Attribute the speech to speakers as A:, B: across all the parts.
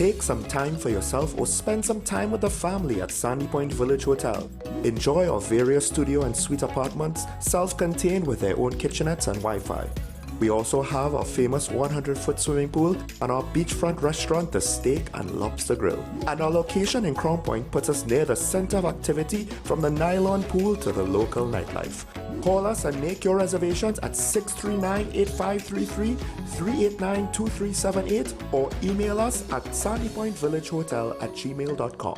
A: Take some time for yourself or spend some time with the family at Sandy Point Village Hotel. Enjoy our various studio and suite apartments, self-contained with their own kitchenettes and Wi-Fi. We also have our famous 100-foot swimming pool and our beachfront restaurant, the Steak and Lobster Grill. And our location in Crown Point puts us near the center of activity from the nylon pool to the local nightlife. Call us and make your reservations at 639-8533, 389-2378 or email us at sandypointvillagehotel@gmail.com.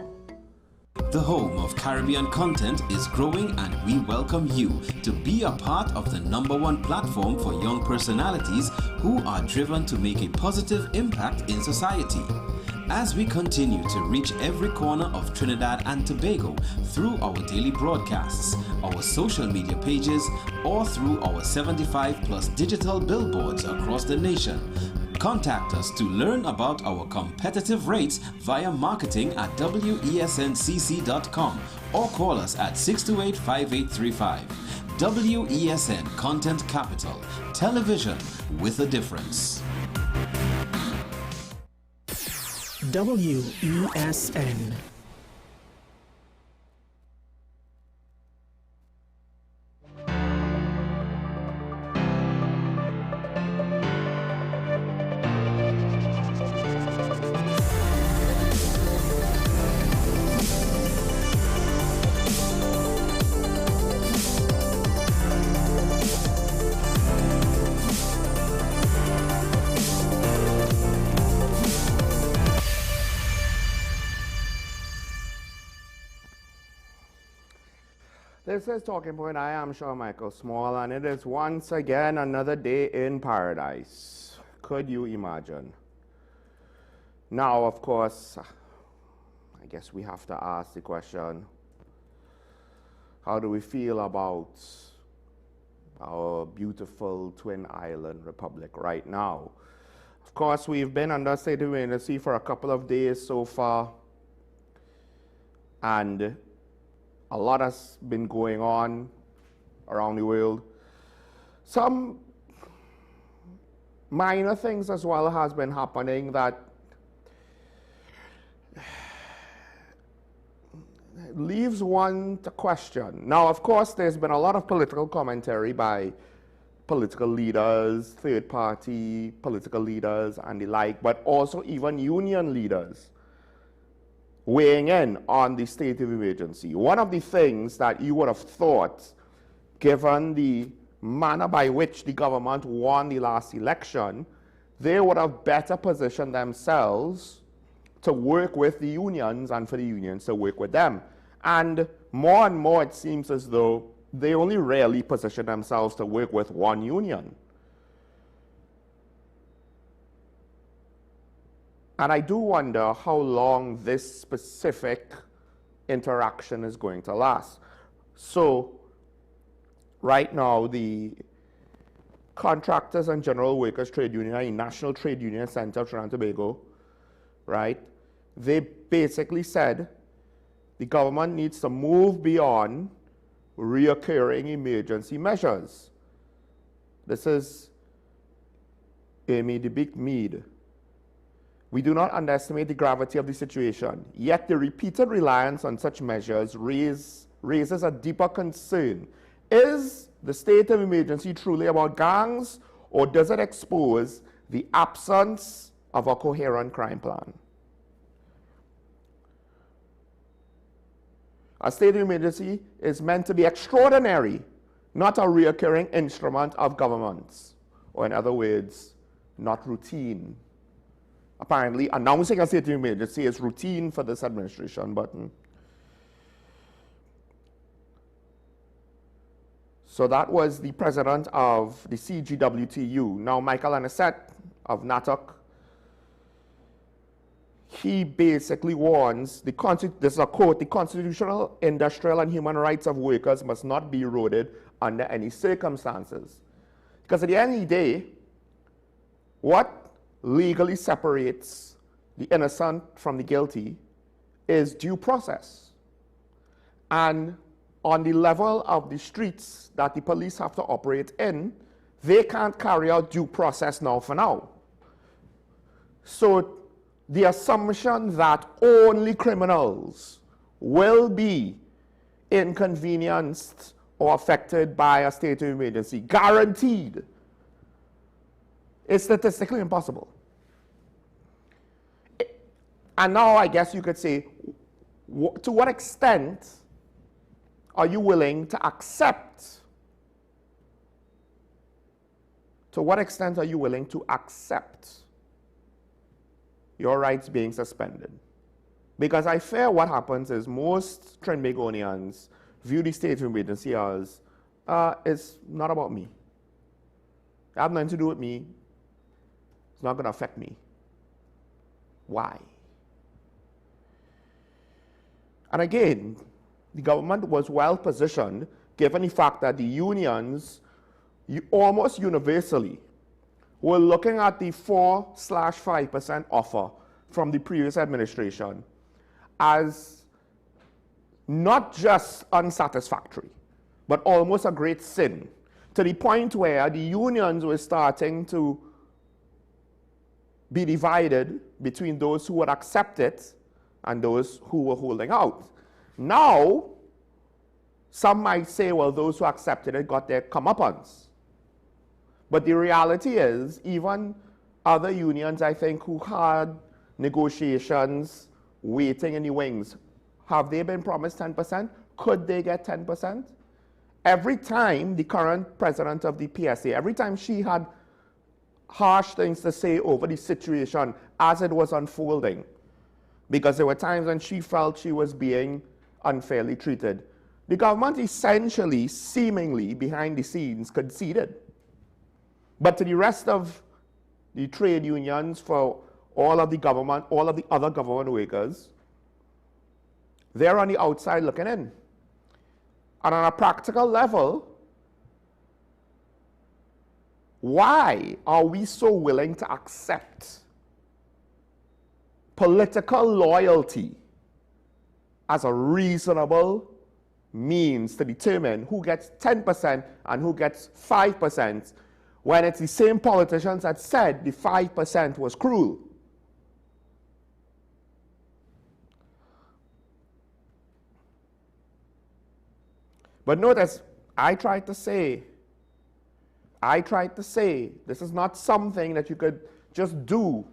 B: The home of Caribbean content is growing, and we welcome you to be a part of the #1 platform for young personalities who are driven to make a positive impact in society. As we continue to reach every corner of Trinidad and Tobago through our daily broadcasts, our social media pages, or through our 75+ digital billboards across the nation, contact us to learn about our competitive rates via marketing at wesncc.com or call us at 628-5835. WESN Content Capital, television with a difference.
C: WESN.
D: This is Talking Point. I am Shawn Michael Small, and it is once again another day in paradise. Could you imagine? Now, of course, I guess we have to ask the question, how do we feel about our beautiful twin island republic right now? Of course, we've been under state of emergency for a couple of days so far, and a lot has been going on around the world. Some minor things as well has been happening that leaves one to question. Now, of course, there's been a lot of political commentary by political leaders, third-party political leaders and the like, but also even union leaders weighing in on the state of emergency. One of the things that you would have thought, given the manner by which the government won the last election, they would have better positioned themselves to work with the unions and for the unions to work with them. And more it seems as though they only rarely position themselves to work with one union. And I do wonder how long this specific interaction is going to last. So, right now, the Contractors and General Workers Trade Union, a National Trade Union Center of Trinidad and Tobago, right, they basically said the government needs to move beyond reoccurring emergency measures. This is Amy DeBeek Mead. We do not underestimate the gravity of the situation, yet the repeated reliance on such measures raises a deeper concern. Is the state of emergency truly about gangs, or does it expose the absence of a coherent crime plan? A state of emergency is meant to be extraordinary, not a recurring instrument of governments, or in other words, not routine. Apparently, announcing a state of emergency is routine for this administration, but so that was the president of the CGWTU. Now, Michael Anisette of NATOC, he basically warns, this is a quote, the constitutional, industrial, and human rights of workers must not be eroded under any circumstances. Because at the end of the day, what legally separates the innocent from the guilty is due process. And on the level of the streets that the police have to operate in, they can't carry out due process now for now. So the assumption that only criminals will be inconvenienced or affected by a state of emergency, guaranteed, is statistically impossible. And now I guess you could say, to what extent are you willing to accept? To what extent are you willing to accept your rights being suspended? Because I fear what happens is most Trinbagonians view the state of emergency as, it's not about me. It has nothing to do with me. It's not going to affect me. Why? And again, the government was well positioned given the fact that the unions almost universally were looking at the 4/5% offer from the previous administration as not just unsatisfactory, but almost a great sin, to the point where the unions were starting to be divided between those who would accept it and those who were holding out. Now, some might say, well, those who accepted it got their comeuppance. But the reality is, even other unions, I think, who had negotiations waiting in the wings, have they been promised 10%? Could they get 10%? Every time the current president of the PSA, every time she had harsh things to say over the situation as it was unfolding, because there were times when she felt she was being unfairly treated, the government essentially, seemingly behind the scenes, conceded. But to the rest of the trade unions, for all of the government, all of the other government workers, they're on the outside looking in. And on a practical level, why are we so willing to accept political loyalty as a reasonable means to determine who gets 10% and who gets 5%, when it's the same politicians that said the 5% was cruel? But notice, I tried to say, this is not something that you could just do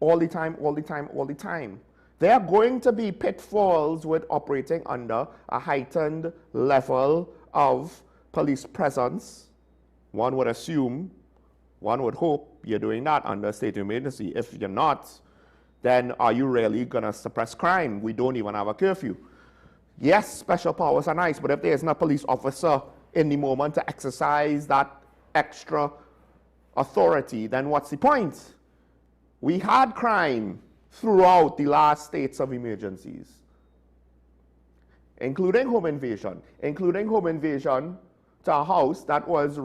D: all the time. There are going to be pitfalls with operating under a heightened level of police presence. One would assume, one would hope you're doing that under a state of emergency. If you're not, then are you really going to suppress crime? We don't even have a curfew. Yes, special powers are nice, but if there isn't a police officer in the moment to exercise that extra authority, then what's the point? We had crime throughout the last states of emergencies, including home invasion to a house that was,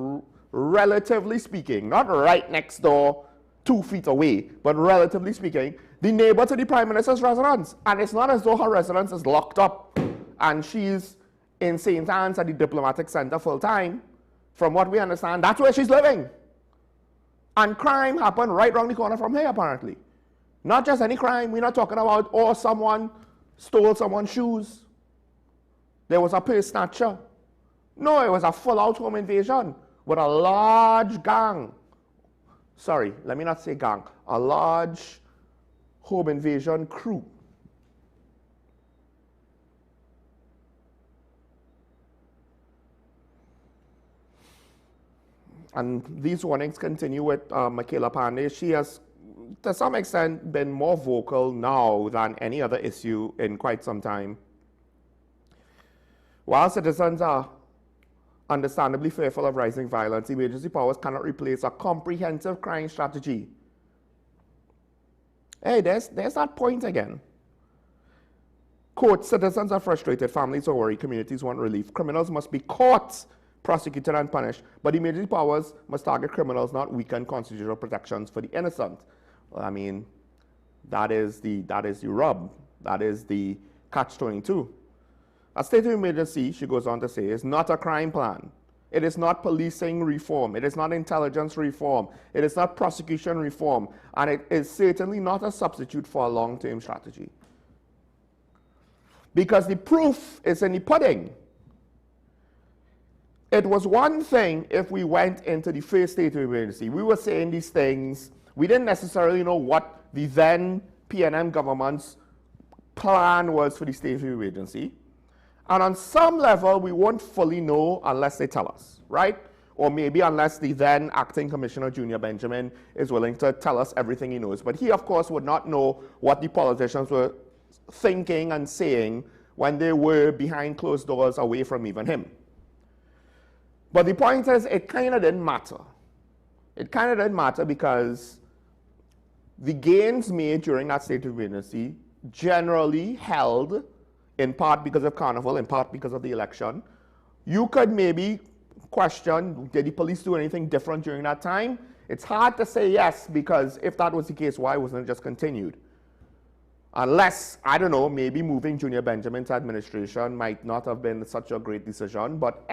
D: relatively speaking, not right next door, 2 feet away, but relatively speaking, the neighbor to the Prime Minister's residence. And it's not as though her residence is locked up and she's in St. Anne's at the Diplomatic Center full time. From what we understand, that's where she's living. And crime happened right around the corner from here, apparently. Not just any crime. We're not talking about, oh, someone stole someone's shoes. There was a purse snatcher. No, it was a full-out home invasion with a large gang. Sorry, let me not say gang. A large home invasion crew. And these warnings continue with Michaela Pandey. She has, to some extent, been more vocal now than any other issue in quite some time. While citizens are understandably fearful of rising violence, emergency powers cannot replace a comprehensive crime strategy. Hey, there's that point again. Quote, citizens are frustrated, families are worried, communities want relief. Criminals must be caught, prosecuted and punished, but emergency powers must target criminals, not weaken constitutional protections for the innocent. Well, I mean, that is the rub. That is the catch-22. A state of emergency, she goes on to say, is not a crime plan. It is not policing reform. It is not intelligence reform. It is not prosecution reform. And it is certainly not a substitute for a long-term strategy. Because the proof is in the pudding. It was one thing if we went into the first state of emergency. We were saying these things. We didn't necessarily know what the then PNM government's plan was for the state of emergency. And on some level, we won't fully know unless they tell us, right? Or maybe unless the then acting commissioner, Junior Benjamin, is willing to tell us everything he knows. But he, of course, would not know what the politicians were thinking and saying when they were behind closed doors away from even him. But the point is, it kind of didn't matter. It kind of didn't matter because the gains made during that state of emergency generally held, in part because of Carnival, in part because of the election. You could maybe question, did the police do anything different during that time? It's hard to say yes, because if that was the case, why wasn't it just continued? Unless, I don't know, maybe moving Junior Benjamin to administration might not have been such a great decision, but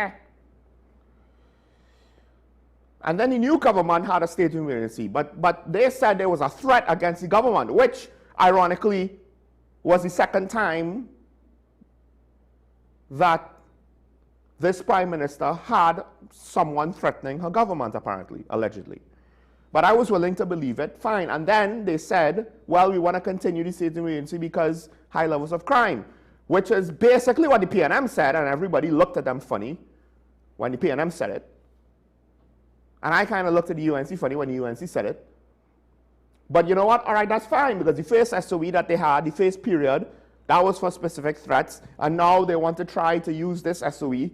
D: And then the new government had a state of emergency, but they said there was a threat against the government, which, ironically, was the second time that this prime minister had someone threatening her government, apparently, allegedly. But I was willing to believe it, fine. And then they said, well, we want to continue the state of emergency because high levels of crime, which is basically what the PNM said, and everybody looked at them funny when the PNM said it. And I kind of looked at the UNC funny when the UNC said it. But you know what? All right, that's fine, because the first SOE that they had, the first period, that was for specific threats, and now they want to try to use this SOE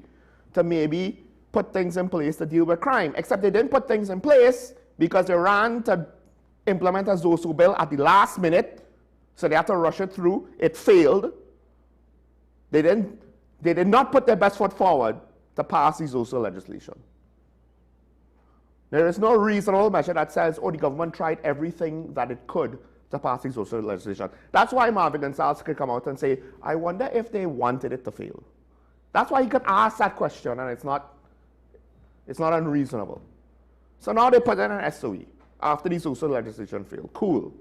D: to maybe put things in place to deal with crime. Except they didn't put things in place because they ran to implement a ZOSO bill at the last minute, so they had to rush it through. It failed. They did not put their best foot forward to pass the ZOSO legislation. There is no reasonable measure that says, oh, the government tried everything that it could to pass the social legislation. That's why Marvin Gonzalez could come out and say, I wonder if they wanted it to fail. That's why he could ask that question, and it's not unreasonable. So now they put in an SOE after the social legislation failed. Cool.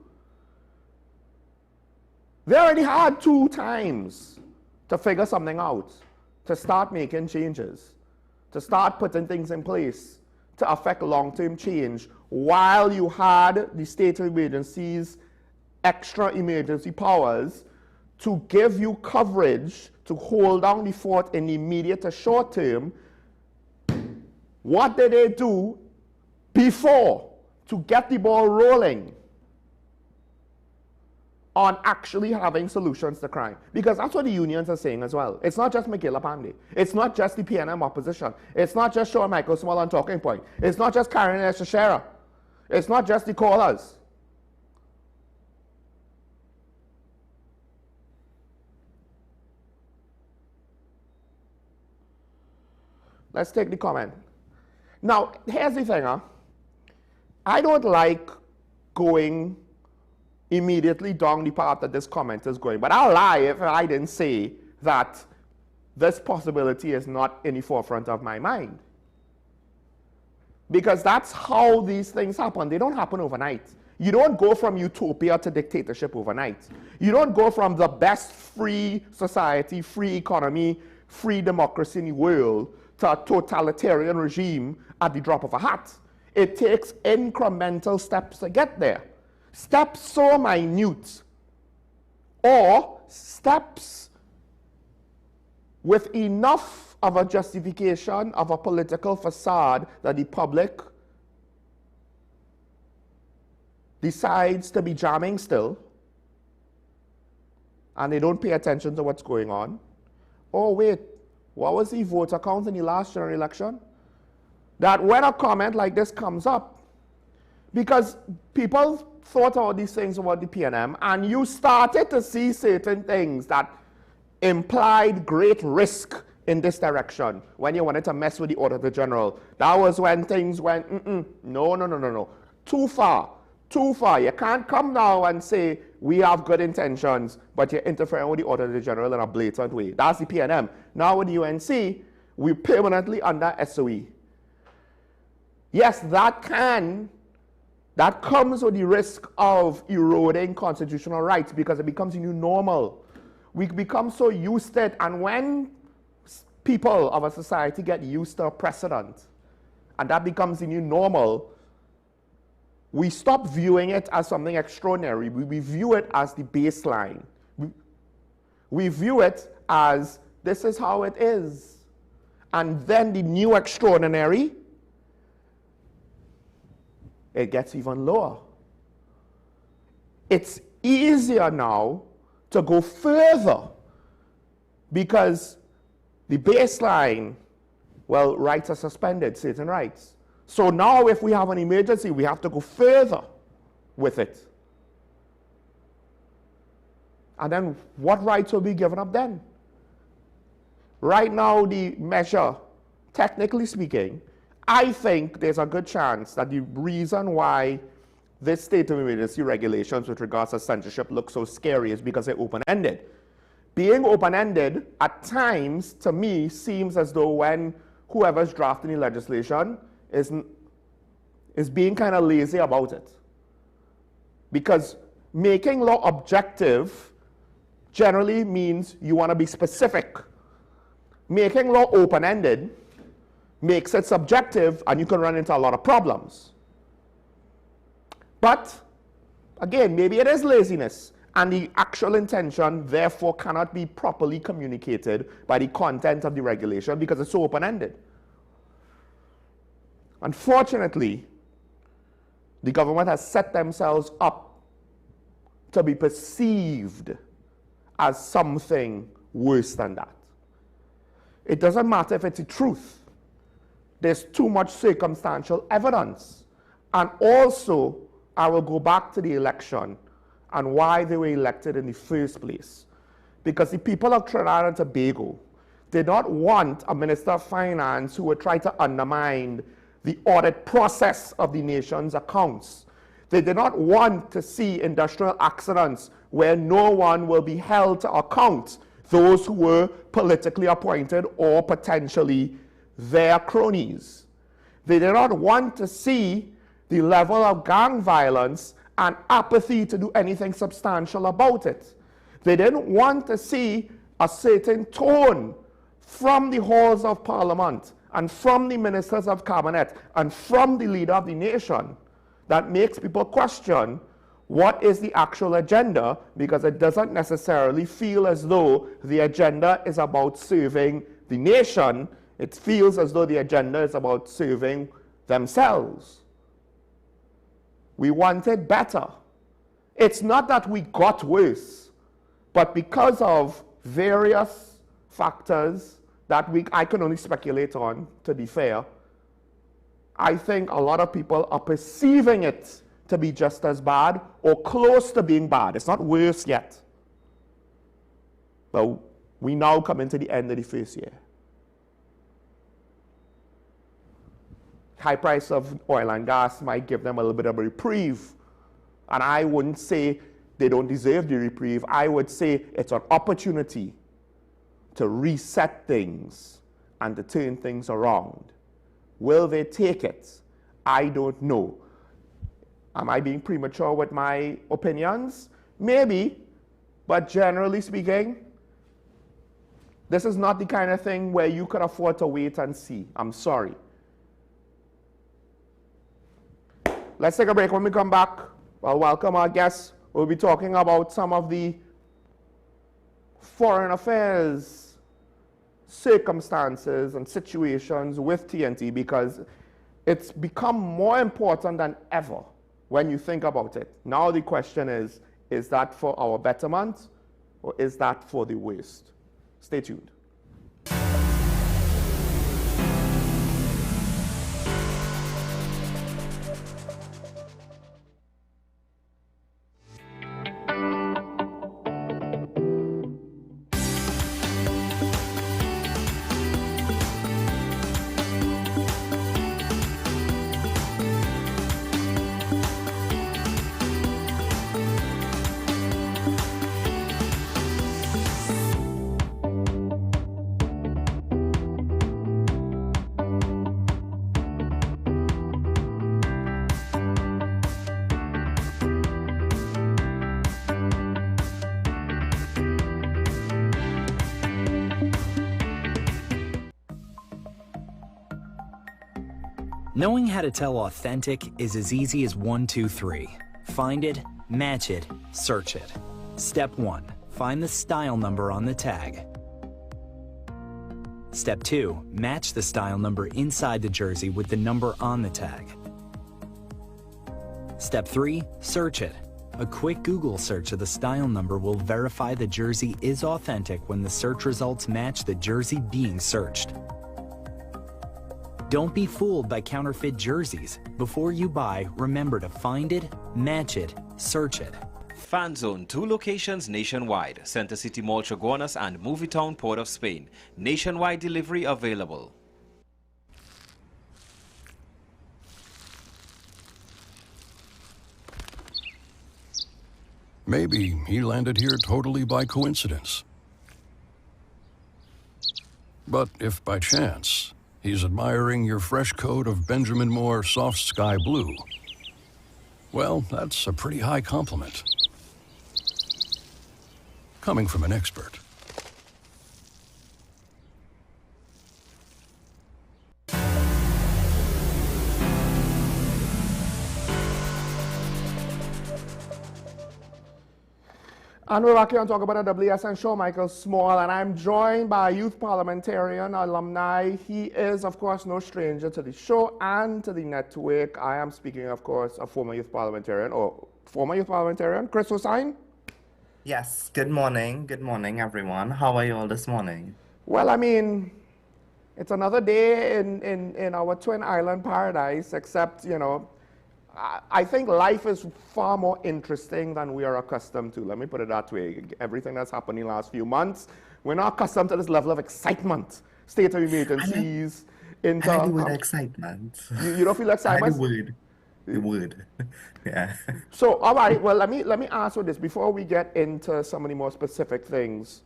D: They already had 2 times to figure something out, to start making changes, to start putting things in place to affect long-term change while you had the state of emergency's extra emergency powers to give you coverage to hold down the fort in the immediate to short term. What did they do before to get the ball rolling on actually having solutions to crime? Because that's what the unions are saying as well. It's not just Michaela Pandey. It's not just the PNM opposition. It's not just Sean Michael Small on Talking Point. It's not just Karen Eshashera. It's not just the callers. Let's take the comment. Now, here's the thing, I don't like going immediately down the path that this comment is going, but I'll lie if I didn't say that this possibility is not in the forefront of my mind. Because that's how these things happen. They don't happen overnight. You don't go from utopia to dictatorship overnight. You don't go from the best free society, free economy, free democracy in the world to a totalitarian regime at the drop of a hat. It takes incremental steps to get there. Steps so minute, or steps with enough of a justification of a political facade that the public decides to be jamming still, and they don't pay attention to what's going on. Oh wait, what was the voter count in the last general election? That when a comment like this comes up, because people thought all these things about the PNM, and you started to see certain things that implied great risk in this direction when you wanted to mess with the Auditor General. That was when things went, no. Too far. You can't come now and say, we have good intentions, but you're interfering with the Auditor General in a blatant way. That's the PNM. Now with the UNC, we're permanently under SOE. Yes, that comes with the risk of eroding constitutional rights because it becomes a new normal. We become so used to it, and when people of a society get used to a precedent, and that becomes the new normal, we stop viewing it as something extraordinary. We view it as the baseline. We view it as this is how it is. And then the new extraordinary, it gets even lower. It's easier now to go further because the baseline, well, rights are suspended, certain rights. So now if we have an emergency, we have to go further with it. And then what rights will be given up then? Right now, the measure, technically speaking, I think there's a good chance that the reason why this state of emergency regulations with regards to censorship look so scary is because they're open-ended. Being open-ended, at times, to me, seems as though when whoever's drafting the legislation is being kind of lazy about it. Because making law objective generally means you want to be specific. Making law open-ended makes it subjective, and you can run into a lot of problems. But, again, maybe it is laziness, and the actual intention, therefore, cannot be properly communicated by the content of the regulation because it's so open-ended. Unfortunately, the government has set themselves up to be perceived as something worse than that. It doesn't matter if it's the truth. There's too much circumstantial evidence. And also, I will go back to the election and why they were elected in the first place. Because the people of Trinidad and Tobago did not want a Minister of Finance who would try to undermine the audit process of the nation's accounts. They did not want to see industrial accidents where no one will be held to account, those who were politically appointed or potentially their cronies. They did not want to see the level of gang violence and apathy to do anything substantial about it. They didn't want to see a certain tone from the halls of parliament and from the ministers of cabinet and from the leader of the nation that makes people question what is the actual agenda, because it doesn't necessarily feel as though the agenda is about serving the nation. It feels as though the agenda is about serving themselves. We wanted better. It's not that we got worse, but because of various factors that I can only speculate on, to be fair, I think a lot of people are perceiving it to be just as bad or close to being bad. It's not worse yet. But we now come into the end of the first year. High price of oil and gas might give them a little bit of a reprieve. And I wouldn't say they don't deserve the reprieve. I would say it's an opportunity to reset things and to turn things around. Will they take it? I don't know. Am I being premature with my opinions? Maybe, but generally speaking, this is not the kind of thing where you could afford to wait and see. I'm sorry. Let's take a break. When we come back, well, welcome our guests. We'll be talking about some of the foreign affairs circumstances and situations with TNT, because it's become more important than ever when you think about it. Now the question is that for our betterment or is that for the worst? Stay tuned.
C: Knowing how to tell authentic is as easy as 1, 2, 3. Find it, match it, search it. Step 1. Find the style number on the tag. Step 2. Match the style number inside the jersey with the number on the tag. Step 3. Search it. A quick Google search of the style number will verify the jersey is authentic when the search results match the jersey being searched. Don't be fooled by counterfeit jerseys. Before you buy, remember to find it, match it, search it.
B: Fan Zone, 2 locations nationwide. Center City Mall, Chaguanas and Movietown, Port of Spain. Nationwide delivery available.
E: Maybe he landed here totally by coincidence. But if by chance he's admiring your fresh coat of Benjamin Moore soft sky blue, well, that's a pretty high compliment. Coming from an expert.
D: And we're back here and talk about the WSN show, Michael Small, and I'm joined by a youth parliamentarian, alumni. He is, of course, no stranger to the show and to the network. I am speaking, of course, of former youth parliamentarian, Chris Hossain.
F: Yes, good morning, everyone. How are you all this morning?
D: Well, I mean, it's another day in our Twin Island paradise, except, you know, I think life is far more interesting than we are accustomed to. Let me put it that way. Everything that's happened in the last few months, we're not accustomed to this level of excitement. State of emergencies.
F: I like the word excitement.
D: You don't feel excitement?
F: I like the word. Yeah.
D: So, all right, well, let me ask you this before we get into some of the more specific things.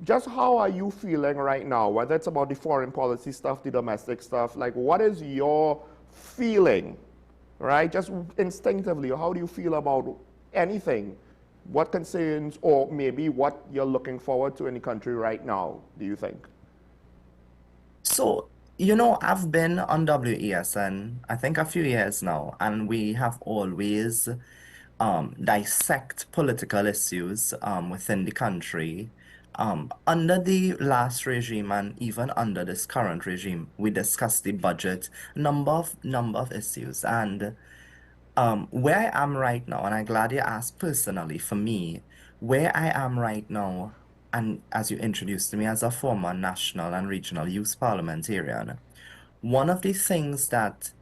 D: Just how are you feeling right now, whether it's about the foreign policy stuff, the domestic stuff, like what is your feeling? Right, just instinctively, how do you feel about anything? What concerns or maybe what you're looking forward to in the country right now, do you think?
F: So, you know, I've been on WESN, I think a few years now, and we have always dissect political issues within the country. Under the last regime and even under this current regime, we discussed the budget, number of issues, and where I am right now, and I'm glad you asked personally for me, where I am right now, and as you introduced me as a former national and regional youth parliamentarian, one of the things that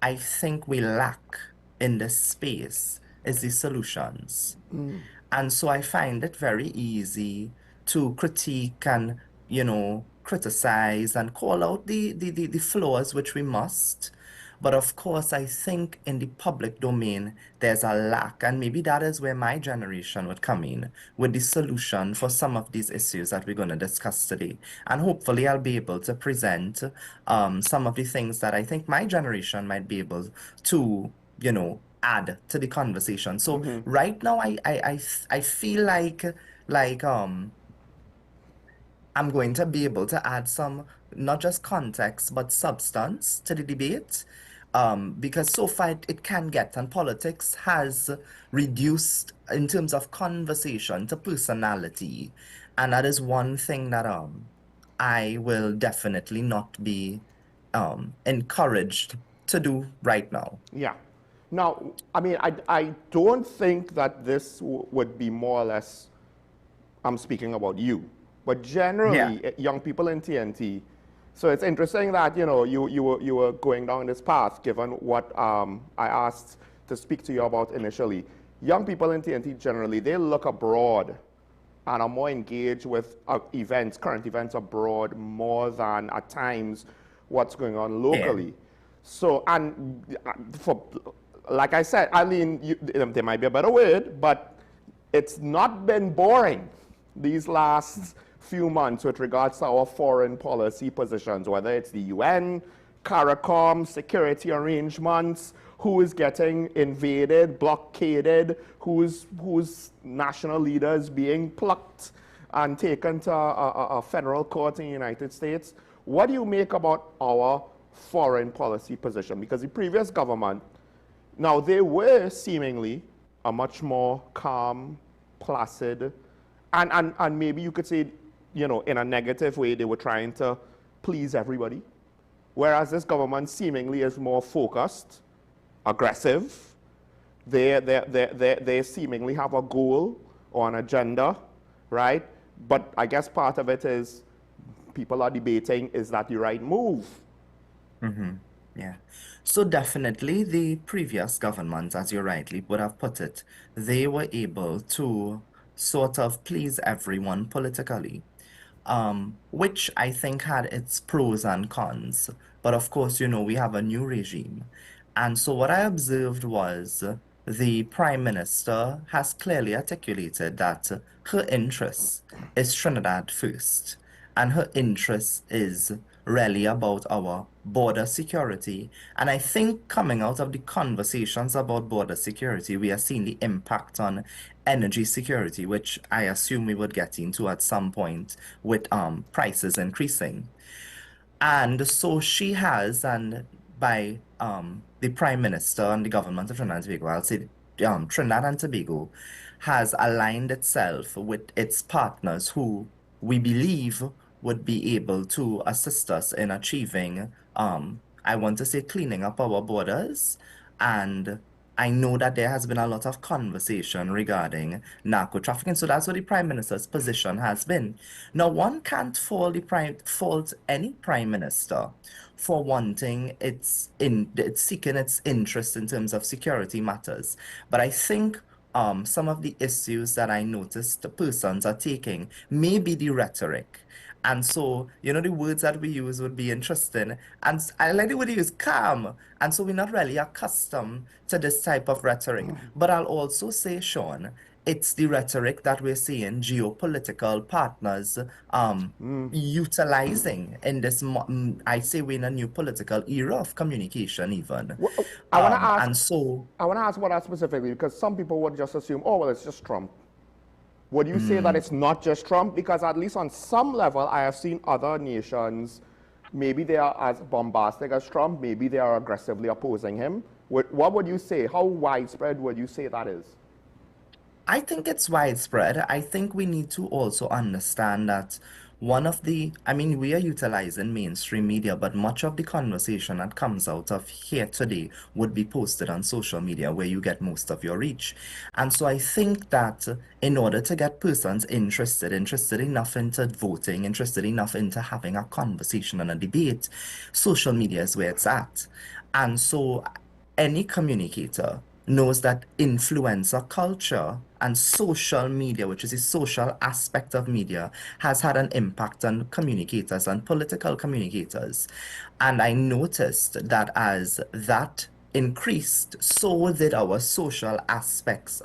F: I think we lack in this space is the solutions. And so I find it very easy to critique and, you know, criticize and call out the flaws, which we must. But of course, I think in the public domain, there's a lack, and maybe that is where my generation would come in with the solution for some of these issues that we're going to discuss today. And hopefully I'll be able to present some of the things that I think my generation might be able to, you know, add to the conversation. So right now, I feel like I'm going to be able to add some, not just context, but substance to the debate. Because so far it can get, and politics has reduced in terms of conversation to personality. And that is one thing that I will definitely not be encouraged to do right now.
D: Yeah. Now, I mean, I don't think that this would be more or less, I'm speaking about you. But generally, young people in TNT, so it's interesting that, you know, you were going down this path, given what I asked to speak to you about initially. Young people in TNT, generally, they look abroad and are more engaged with events, current events abroad, more than at times what's going on locally. Yeah. So, and for, like I said, I mean, there might be a better word, but it's not been boring these last few months with regards to our foreign policy positions, whether it's the UN, CARICOM, security arrangements, who is getting invaded, blockaded, whose national leaders being plucked and taken to a federal court in the United States. What do you make about our foreign policy position, because the previous government, now they were seemingly a much more calm, placid, and maybe you could say, you know, in a negative way, they were trying to please everybody. Whereas this government seemingly is more focused, aggressive. They seemingly have a goal or an agenda, right? But I guess part of it is people are debating, is that the right move?
F: Yeah. So definitely the previous government, as you rightly would have put it, they were able to sort of please everyone politically, which I think had its pros and cons. But of course, you know, we have a new regime. And so what I observed was the Prime Minister has clearly articulated that her interest is Trinidad first, and her interest is really about our border security. And I think coming out of the conversations about border security, we are seeing the impact on energy security, which I assume we would get into at some point with prices increasing. And so she has, and by the Prime Minister and the government of Trinidad and Tobago, I'll say Trinidad and Tobago has aligned itself with its partners who we believe would be able to assist us in achieving, I want to say, cleaning up our borders. And I know that there has been a lot of conversation regarding narco trafficking. So that's what the Prime Minister's position has been. Now, one can't fault any Prime Minister for wanting it's seeking its interest in terms of security matters. But I think some of the issues that I noticed the persons are taking may be the rhetoric. And so, you know, the words that we use would be interesting. And I like the word you use, calm. And so we're not really accustomed to this type of rhetoric. But I'll also say, Sean, it's the rhetoric that we're seeing geopolitical partners utilizing in this, I say we're in a new political era of communication even.
D: Well, I want to ask,
F: and so,
D: I want to ask what that specifically, because some people would just assume, oh, well, it's just Trump. Would you say that it's not just Trump? Because at least on some level, I have seen other nations, maybe they are as bombastic as Trump, maybe they are aggressively opposing him. What would you say? How widespread would you say that is?
F: I think it's widespread. I think we need to also understand that we are utilizing mainstream media, but much of the conversation that comes out of here today would be posted on social media where you get most of your reach. And so I think that in order to get persons interested enough into voting, interested enough into having a conversation and a debate, social media is where it's at. And so any communicator knows that influencer culture and social media, which is the social aspect of media, has had an impact on communicators and political communicators. And I noticed that as that increased, so did our social aspect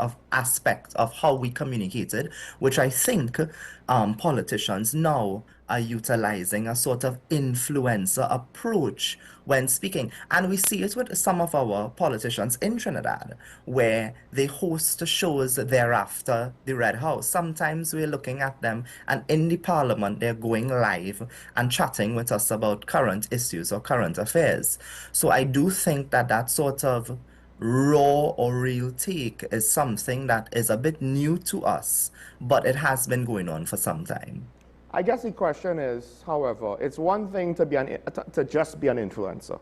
F: of how we communicated, which I think politicians now are utilizing a sort of influencer approach when speaking. And we see it with some of our politicians in Trinidad, where they host shows thereafter the Red House. Sometimes we're looking at them, and in the parliament, they're going live and chatting with us about current issues or current affairs. So I do think that that sort of raw or real take is something that is a bit new to us, but it has been going on for some time.
D: I guess the question is, however, it's one thing to just be an influencer.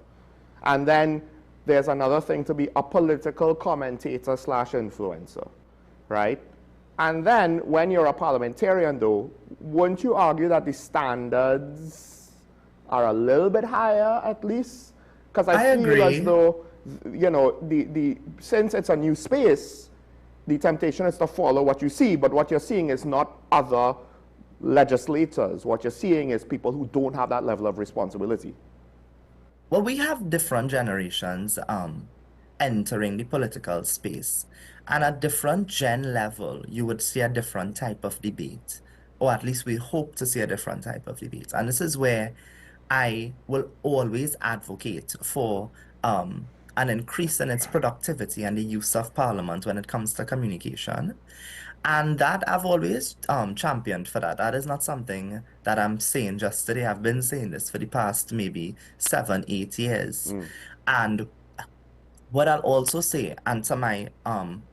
D: And then there's another thing to be a political commentator / influencer, right? And then when you're a parliamentarian, though, wouldn't you argue that the standards are a little bit higher, at least? Because I feel
F: agree.
D: as though, you know, since it's a new space, the temptation is to follow what you see, but what you're seeing is not other legislators. What you're seeing is people who don't have that level of responsibility.
F: Well, we have different generations entering the political space. And at different gen level, you would see a different type of debate, or at least we hope to see a different type of debate. And this is where I will always advocate for an increase in its productivity and the use of parliament when it comes to communication. And that I've always championed for that. That is not something that I'm saying just today. I've been saying this for the past maybe 7, 8 years. And what I'll also say, and to my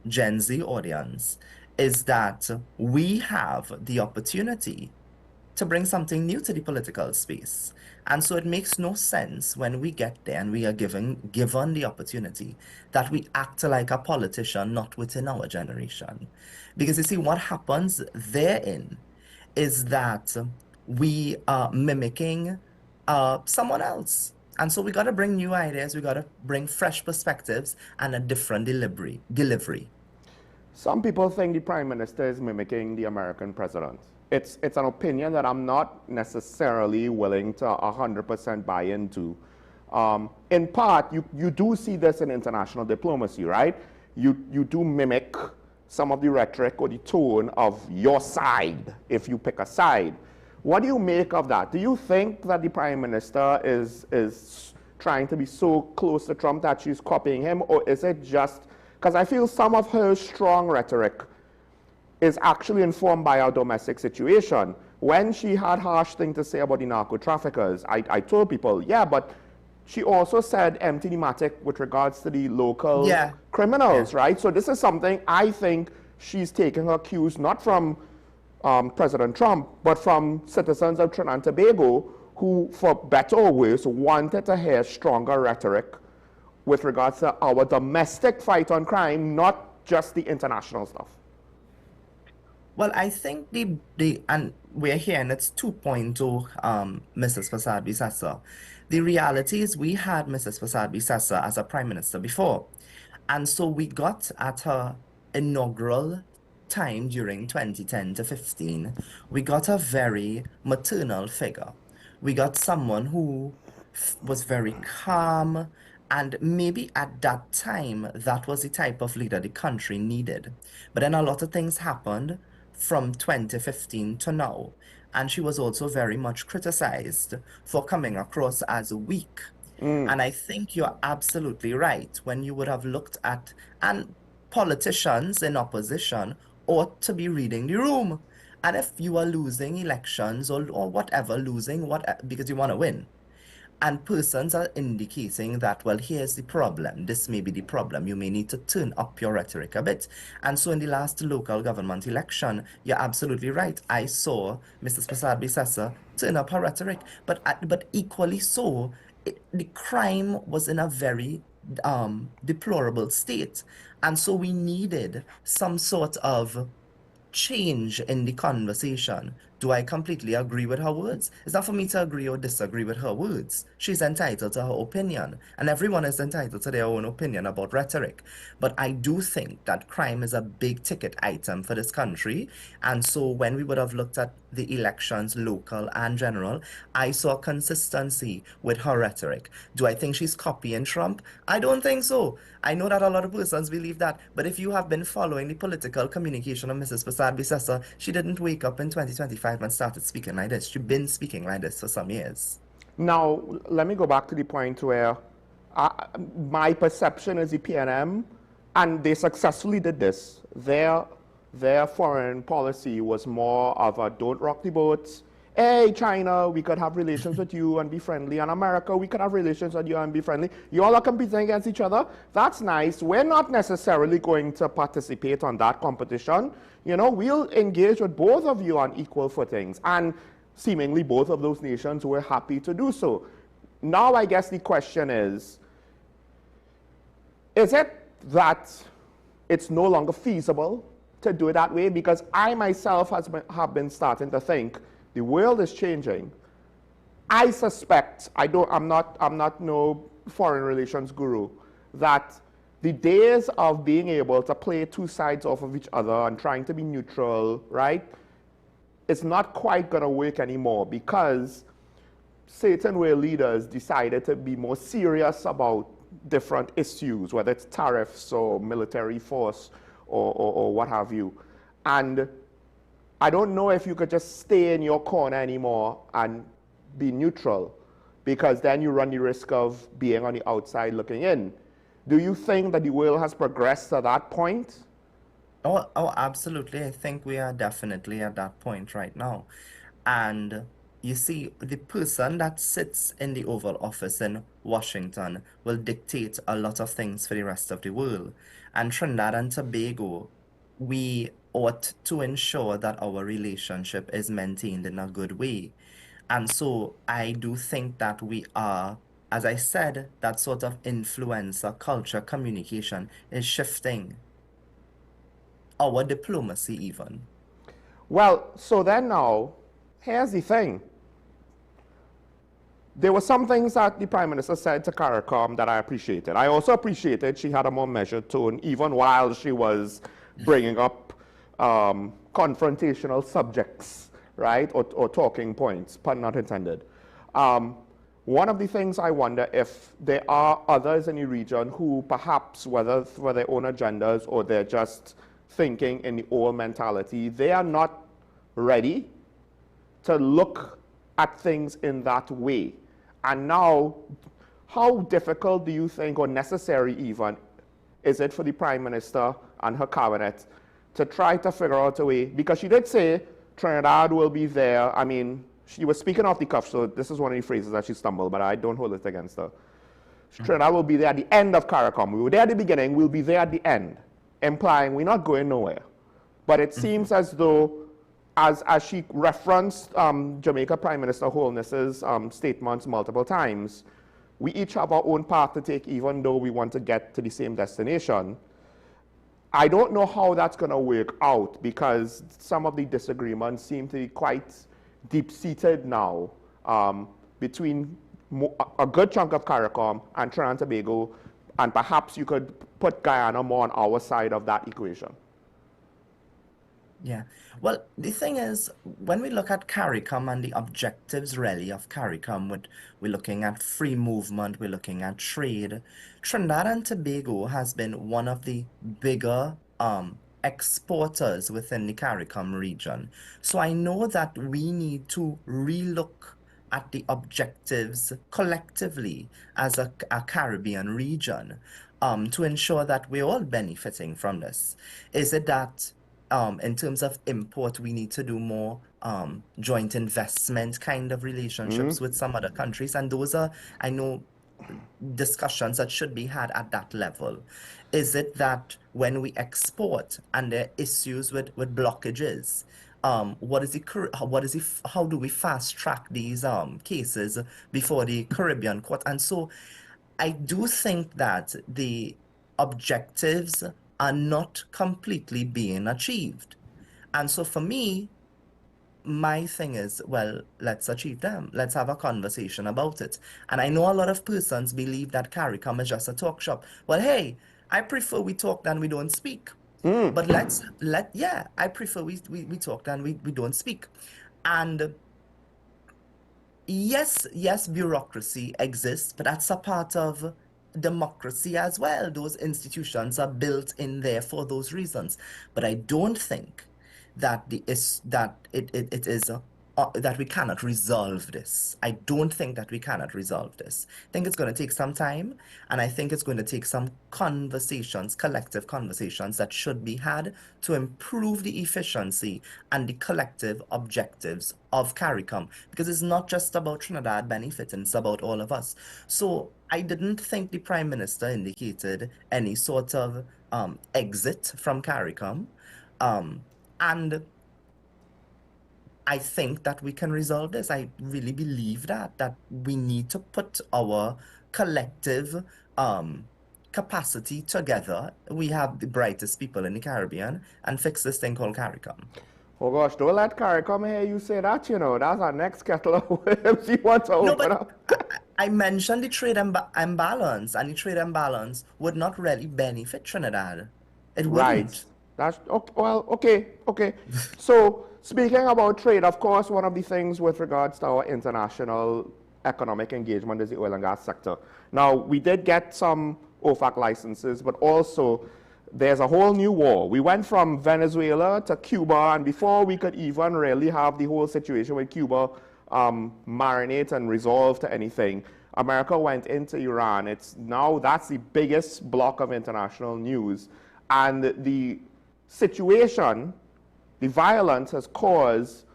F: Gen Z audience, is that we have the opportunity to bring something new to the political space. And so it makes no sense when we get there and we are given the opportunity that we act like a politician not within our generation. Because you see, what happens therein is that we are mimicking someone else. And so we got to bring new ideas, we got to bring fresh perspectives and a different delivery.
D: Some people think the Prime Minister is mimicking the American president. It's an opinion that I'm not necessarily willing to 100% buy into. In part, you do see this in international diplomacy, right? You do mimic some of the rhetoric or the tone of your side, if you pick a side. What do you make of that? Do you think that the Prime Minister is trying to be so close to Trump that she's copying him, or is it just, because I feel some of her strong rhetoric is actually informed by our domestic situation. When she had harsh things to say about the narco traffickers, I told people, yeah, but she also said empty matic with regards to the local criminals, right? So this is something I think she's taking her cues not from President Trump, but from citizens of Trinidad and Tobago who, for better or worse, wanted to hear stronger rhetoric with regards to our domestic fight on crime, not just the international stuff.
F: Well, I think and we're here, and it's 2.0, Mrs. Prasad Bisasa. The reality is we had Mrs. Prasad Bisasa as a prime minister before. And so we got at her inaugural time during 2010 to 15, we got a very maternal figure. We got someone who was very calm, and maybe at that time, that was the type of leader the country needed. But then a lot of things happened from 2015 to now. And she was also very much criticized for coming across as weak. And I think you're absolutely right. When you would have looked at, and politicians in opposition ought to be reading the room. And if you are losing elections or whatever, because you want to win, and persons are indicating that, well, here's the problem, this may be the problem, you may need to turn up your rhetoric a bit. And so in the last local government election, you're absolutely right. I saw Mrs. Prasad Bisasa turn up her rhetoric, but equally so, the crime was in a very deplorable state. And so we needed some sort of change in the conversation. Do I completely agree with her words? It's not for me to agree or disagree with her words. She's entitled to her opinion, and everyone is entitled to their own opinion about rhetoric. But I do think that crime is a big ticket item for this country, and so when we would have looked at the elections, local and general, I saw consistency with her rhetoric. Do I think she's copying Trump? I don't think so. I know that a lot of persons believe that, but if you have been following the political communication of Mrs. Prasad Bisasa, she didn't wake up in 2025 and started speaking like this. She's been speaking like this for some years.
D: Now, let me go back to the point where my perception is the PNM, and they successfully did this. Their foreign policy was more of a don't rock the boat. Hey, China, we could have relations with you and be friendly. And America, we could have relations with you and be friendly. You all are competing against each other. That's nice. We're not necessarily going to participate on that competition. You know, we'll engage with both of you on equal footings. And seemingly both of those nations were happy to do so. Now, I guess the question is it that it's no longer feasible to do it that way? Because I myself have been starting to think the world is changing. I suspect, I'm not no foreign relations guru, that the days of being able to play two sides off of each other and trying to be neutral, right, it's not quite going to work anymore, because certain world leaders decided to be more serious about different issues, whether it's tariffs or military force or what have you. And I don't know if you could just stay in your corner anymore and be neutral, because then you run the risk of being on the outside looking in. Do you think that the world has progressed to that point?
F: Oh, absolutely. I think we are definitely at that point right now. And you see, the person that sits in the Oval Office in Washington will dictate a lot of things for the rest of the world. And Trinidad and Tobago, we ought to ensure that our relationship is maintained in a good way. And so I do think that we are, as I said, that sort of influencer culture communication is shifting our diplomacy even.
D: Well, so then now, here's the thing. There were some things that the Prime Minister said to CARICOM that I appreciated. I also appreciated she had a more measured tone, even while she was bringing up confrontational subjects, right, or talking points, pun not intended. One of the things I wonder if there are others in the region who perhaps, whether for their own agendas or they're just thinking in the old mentality, they are not ready to look at things in that way. And now, how difficult do you think, or necessary even, is it for the Prime Minister and her cabinet to try to figure out a way? Because she did say Trinidad will be there. I mean, she was speaking off the cuff, so this is one of the phrases that she stumbled, but I don't hold it against her. Trinidad will be there at the end of CARICOM. We were there at the beginning, we'll be there at the end, implying we're not going nowhere. But it seems as though, as she referenced Jamaica Prime Minister Holness's statements multiple times, we each have our own path to take, even though we want to get to the same destination. I don't know how that's going to work out, because some of the disagreements seem to be quite deep-seated now between a good chunk of CARICOM and Trinidad and Tobago, and perhaps you could put Guyana more on our side of that equation.
F: Yeah. Well, the thing is, when we look at CARICOM and the objectives really of CARICOM, we're looking at free movement, we're looking at trade. Trinidad and Tobago has been one of the bigger exporters within the CARICOM region. So I know that we need to relook at the objectives collectively as a Caribbean region to ensure that we're all benefiting from this. Is it that in terms of import, we need to do more joint investment kind of relationships with some other countries? And those are, I know, discussions that should be had at that level. Is it that when we export and there are issues with blockages, how do we fast track these cases before the Caribbean court? And so I do think that the objectives are not completely being achieved. And so for me, my thing is, well, let's achieve them. Let's have a conversation about it. And I know a lot of persons believe that CARICOM is just a talk shop. Well, hey, I prefer we talk than we don't speak. But I prefer we talk than we don't speak. And yes, bureaucracy exists, but that's a part of democracy as well. Those institutions are built in there for those reasons. But I don't think that that we cannot resolve this. I don't think that we cannot resolve this. I think it's going to take some time, and I think it's going to take some conversations, collective conversations that should be had to improve the efficiency and the collective objectives of CARICOM, because it's not just about Trinidad benefiting, it's about all of us. So I didn't think the Prime Minister indicated any sort of exit from CARICOM, and I think that we can resolve this. I really believe that we need to put our collective capacity together. We have the brightest people in the Caribbean, and fix this thing called CARICOM.
D: Oh gosh, don't let CARICOM hear you say that, that's our next kettle of worms you want to open up.
F: I mentioned the trade imbalance, and the trade imbalance would not really benefit Trinidad. It wouldn't.
D: Right. That's, well, okay. So, speaking about trade, of course, one of the things with regards to our international economic engagement is the oil and gas sector. Now, we did get some OFAC licenses, but also there's a whole new war. We went from Venezuela to Cuba, and before we could even really have the whole situation with Cuba marinate and resolve to anything, America went into Iran. That's the biggest block of international news. And the situation, the violence has caused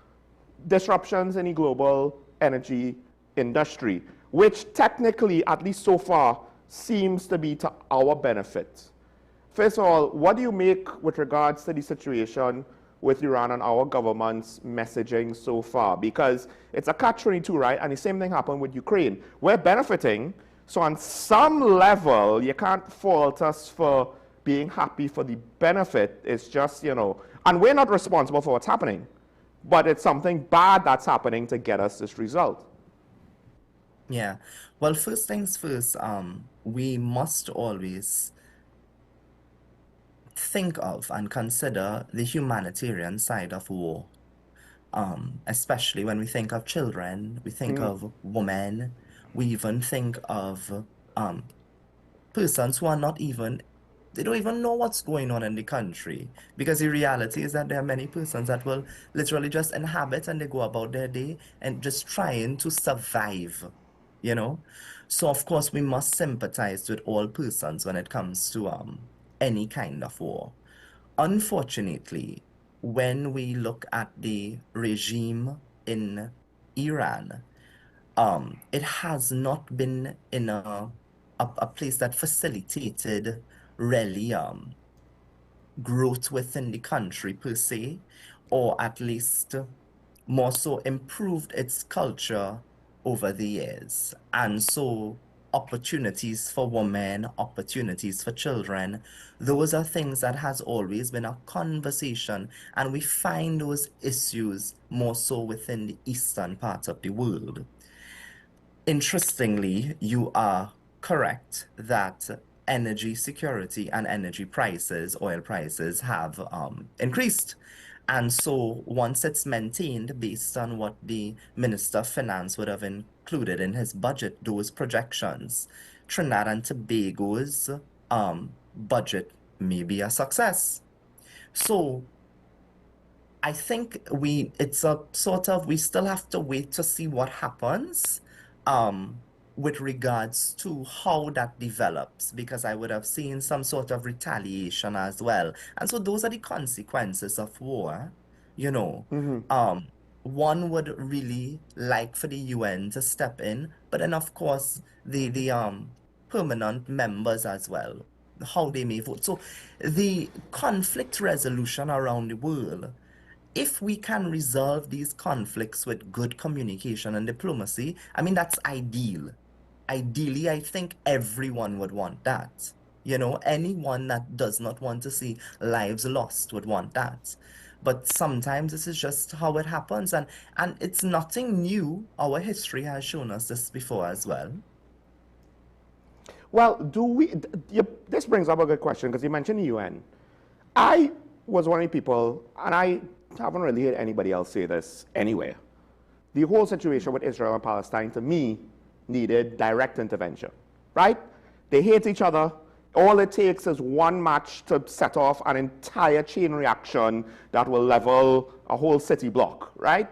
D: disruptions in the global energy industry, which technically, at least so far, seems to be to our benefit. First of all, what do you make with regards to the situation with Iran and our government's messaging so far? Because it's a catch-22, right? And the same thing happened with Ukraine. We're benefiting, so on some level, you can't fault us for being happy for the benefit. It's just, you know, and we're not responsible for what's happening, but it's something bad that's happening to get us this result.
F: Yeah. Well, first things first, we must always think of and consider the humanitarian side of war. Especially when we think of children, we think of women, we even think of persons who are not even, they don't even know what's going on in the country. Because the reality is that there are many persons that will literally just inhabit and they go about their day and just trying to survive, you know? So of course we must sympathize with all persons when it comes to any kind of war. Unfortunately, when we look at the regime in Iran, it has not been in a place that facilitated really growth within the country per se, or at least more so improved its culture over the years. And so opportunities for women, opportunities for children, those are things that has always been a conversation, and we find those issues more so within the eastern part of the world. Interestingly, you are correct that energy security and energy prices, oil prices, have increased. And so once it's maintained based on what the Minister of Finance would have included in his budget, those projections, Trinidad and Tobago's budget may be a success. So I think it's a sort of, we still have to wait to see what happens with regards to how that develops, because I would have seen some sort of retaliation as well. And so those are the consequences of war, you know. One would really like for the UN to step in, but then of course the permanent members as well, how they may vote. So the conflict resolution around the world, if we can resolve these conflicts with good communication and diplomacy, I mean, that's ideal. Ideally, I think everyone would want that. You know, anyone that does not want to see lives lost would want that. But sometimes this is just how it happens, and it's nothing new. Our history has shown us this before as well.
D: Well, this brings up a good question, because you mentioned the UN. I was one of the people, and I haven't really heard anybody else say this anywhere. The whole situation with Israel and Palestine, to me, needed direct intervention, right? They hate each other. All it takes is one match to set off an entire chain reaction that will level a whole city block, right?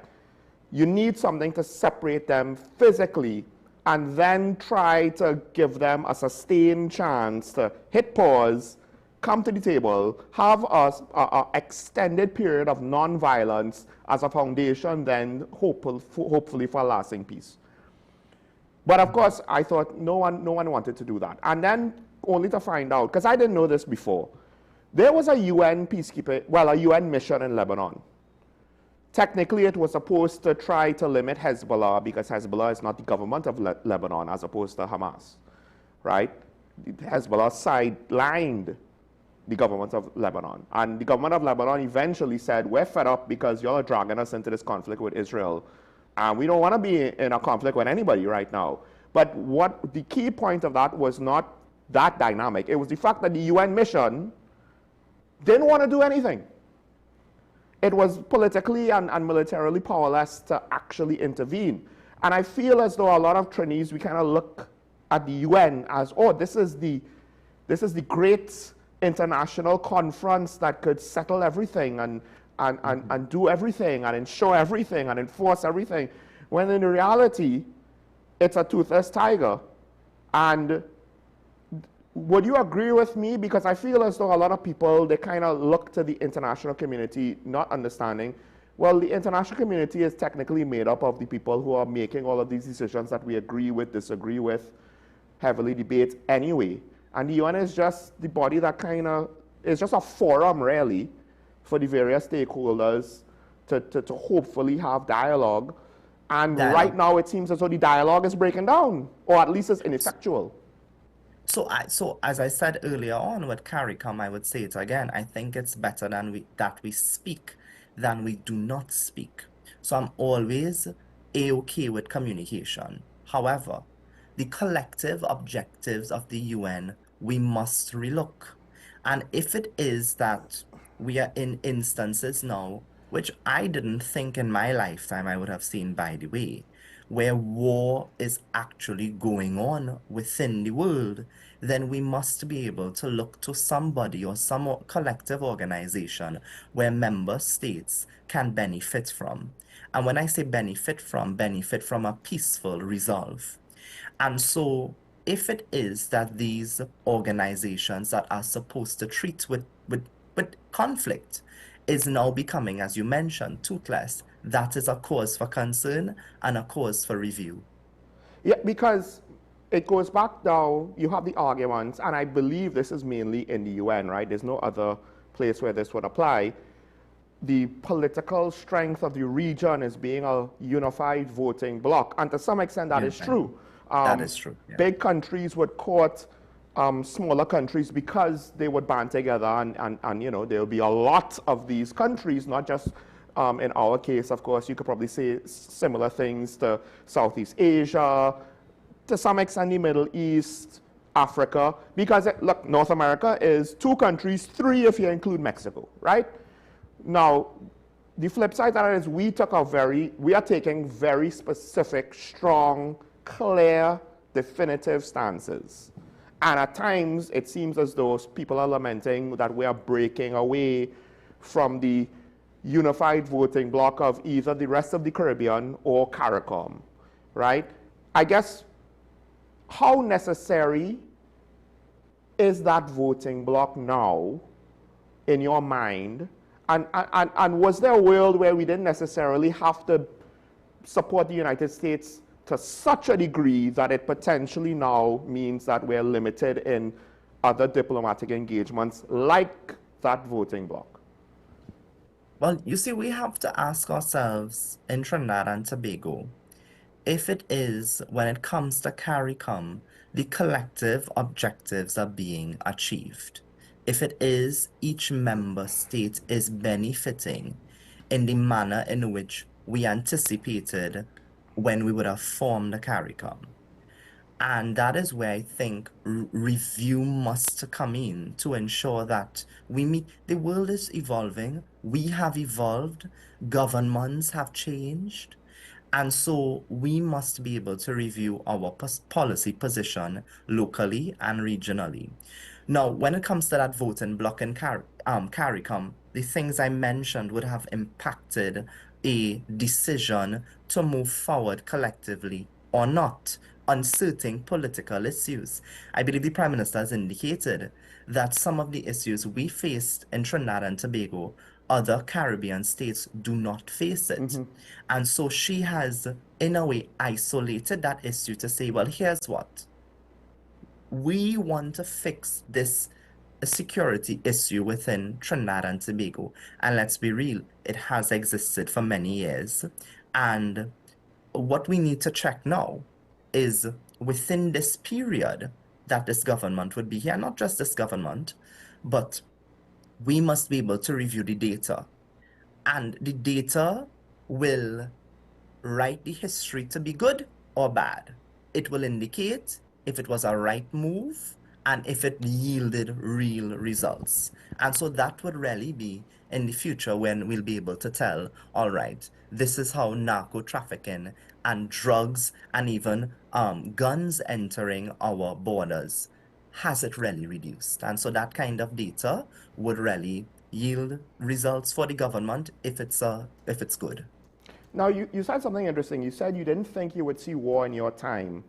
D: You need something to separate them physically and then try to give them a sustained chance to hit pause, come to the table, have an extended period of non-violence as a foundation, then hopefully for a lasting peace. But of course, I thought no one wanted to do that. And then only to find out, because I didn't know this before, there was a UN peacekeeper, well, a UN mission in Lebanon. Technically, it was supposed to try to limit Hezbollah, because Hezbollah is not the government of Lebanon, as opposed to Hamas, right? Hezbollah sidelined the government of Lebanon. And the government of Lebanon eventually said, we're fed up because y'all are dragging us into this conflict with Israel. And we don't want to be in a conflict with anybody right now. But what the key point of that was not that dynamic. It was the fact that the UN mission didn't want to do anything. It was politically and militarily powerless to actually intervene. And I feel as though a lot of Trinis, we kind of look at the UN as, oh, this is the great international conference that could settle everything and do everything and ensure everything and enforce everything, when in reality, it's a toothless tiger. And would you agree with me? Because I feel as though a lot of people, they kind of look to the international community not understanding, well, the international community is technically made up of the people who are making all of these decisions that we agree with, disagree with, heavily debate anyway. And the UN is just the body that kind of is just a forum, really, for the various stakeholders to hopefully have dialogue. And right now it seems as though the dialogue is breaking down, or at least it's ineffectual.
F: So as I said earlier on with CARICOM, I would say it again. I think it's better that we speak than we do not speak. So I'm always A-okay with communication. However, the collective objectives of the UN, we must relook. And if it is that we are in instances now, which I didn't think in my lifetime I would have seen, by the way, where war is actually going on within the world, then we must be able to look to somebody or some collective organization where member states can benefit from. And when I say benefit from a peaceful resolve. And so if it is that these organizations that are supposed to treat with conflict is now becoming, as you mentioned, toothless, that is a cause for concern and a cause for review.
D: Yeah, because it goes back now, you have the arguments, and I believe this is mainly in the UN, right? There's no other place where this would apply. The political strength of the region is being a unified voting bloc, and to some extent that is true.
F: That is true. Yeah.
D: Big countries would court smaller countries because they would band together, and you know, there'll be a lot of these countries, not just in our case, of course, you could probably say similar things to Southeast Asia, to some extent the Middle East, Africa, because look, North America is 2 countries, 3 if you include Mexico, right? Now, the flip side of that is we are taking very specific, strong, clear, definitive stances. And at times, it seems as though people are lamenting that we are breaking away from the unified voting bloc of either the rest of the Caribbean or CARICOM, right? I guess, how necessary is that voting bloc now in your mind? And was there a world where we didn't necessarily have to support the United States to such a degree that it potentially now means that we're limited in other diplomatic engagements like that voting bloc?
F: Well, you see, we have to ask ourselves in Trinidad and Tobago, if it is, when it comes to CARICOM, the collective objectives are being achieved. If it is, each member state is benefiting in the manner in which we anticipated when we would have formed the CARICOM. And that is where I think review must come in to ensure that we meet. The world is evolving. We have evolved. Governments have changed. And so we must be able to review our policy position locally and regionally. Now, when it comes to that voting bloc and CARICOM, the things I mentioned would have impacted a decision to move forward collectively or not on certain political issues. I believe the Prime Minister has indicated that some of the issues we faced in Trinidad and Tobago, other Caribbean states do not face it. Mm-hmm. And so she has, in a way, isolated that issue to say, well, here's what. We want to fix this security issue within Trinidad and Tobago. And let's be real, it has existed for many years. And what we need to check now is within this period that this government would be here, not just this government, but we must be able to review the data. And the data will write the history to be good or bad. It will indicate if it was a right move and if it yielded real results. And so that would really be in the future when we'll be able to tell, all right, this is how narco trafficking and drugs and even guns entering our borders, has it really reduced? And so that kind of data would really yield results for the government if it's good.
D: Now, you said something interesting. You said you didn't think you would see war in your time.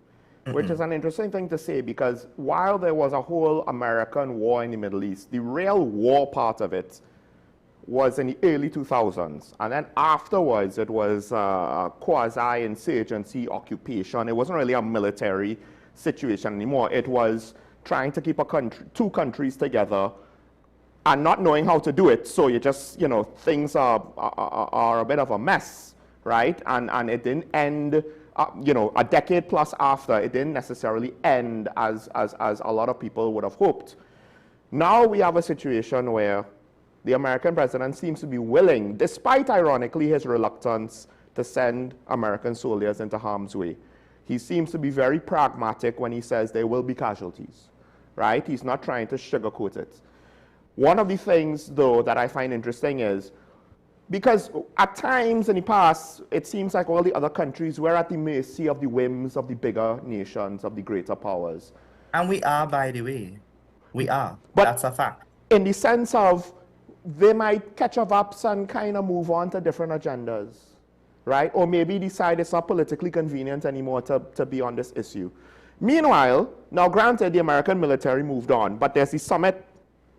D: which is an interesting thing to say because while there was a whole American war in the Middle East, the real war part of it was in the early 2000s. And then afterwards, it was a quasi-insurgency occupation. It wasn't really a military situation anymore. It was trying to keep two countries together and not knowing how to do it. So you just, things are a bit of a mess, right? And it didn't end, a decade plus after, it didn't necessarily end as a lot of people would have hoped. Now we have a situation where the American president seems to be willing, despite ironically his reluctance to send American soldiers into harm's way. He seems to be very pragmatic when he says there will be casualties, right? He's not trying to sugarcoat it. One of the things, though, that I find interesting is, because at times in the past, it seems like all the other countries were at the mercy of the whims of the bigger nations, of the greater powers.
F: And we are, by the way. We are.
D: But
F: that's a fact.
D: In the sense of, they might catch up ups and kind of move on to different agendas, right? Or maybe decide it's not politically convenient anymore to be on this issue. Meanwhile, now granted the American military moved on, but there's the summit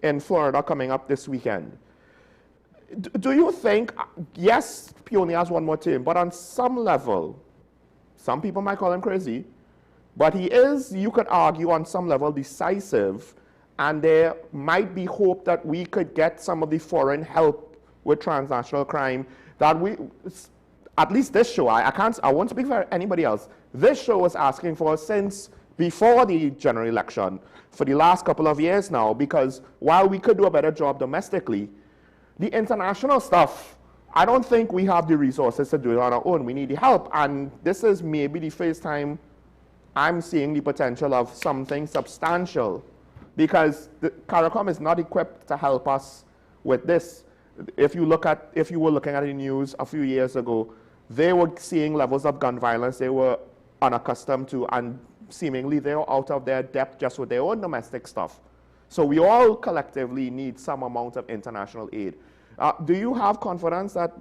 D: in Florida coming up this weekend. Do you think, yes, Peony has one more term, but on some level, some people might call him crazy, but he is, you could argue, on some level decisive. And there might be hope that we could get some of the foreign help with transnational crime that we, at least this show, I won't speak for anybody else. This show was asking for since before the general election for the last couple of years now, because while we could do a better job domestically, the international stuff, I don't think we have the resources to do it on our own. We need the help. And this is maybe the first time I'm seeing the potential of something substantial, because the CARICOM is not equipped to help us with this. If you were looking at the news a few years ago, they were seeing levels of gun violence they were unaccustomed to, and seemingly they were out of their depth just with their own domestic stuff. So we all collectively need some amount of international aid. Do you have confidence that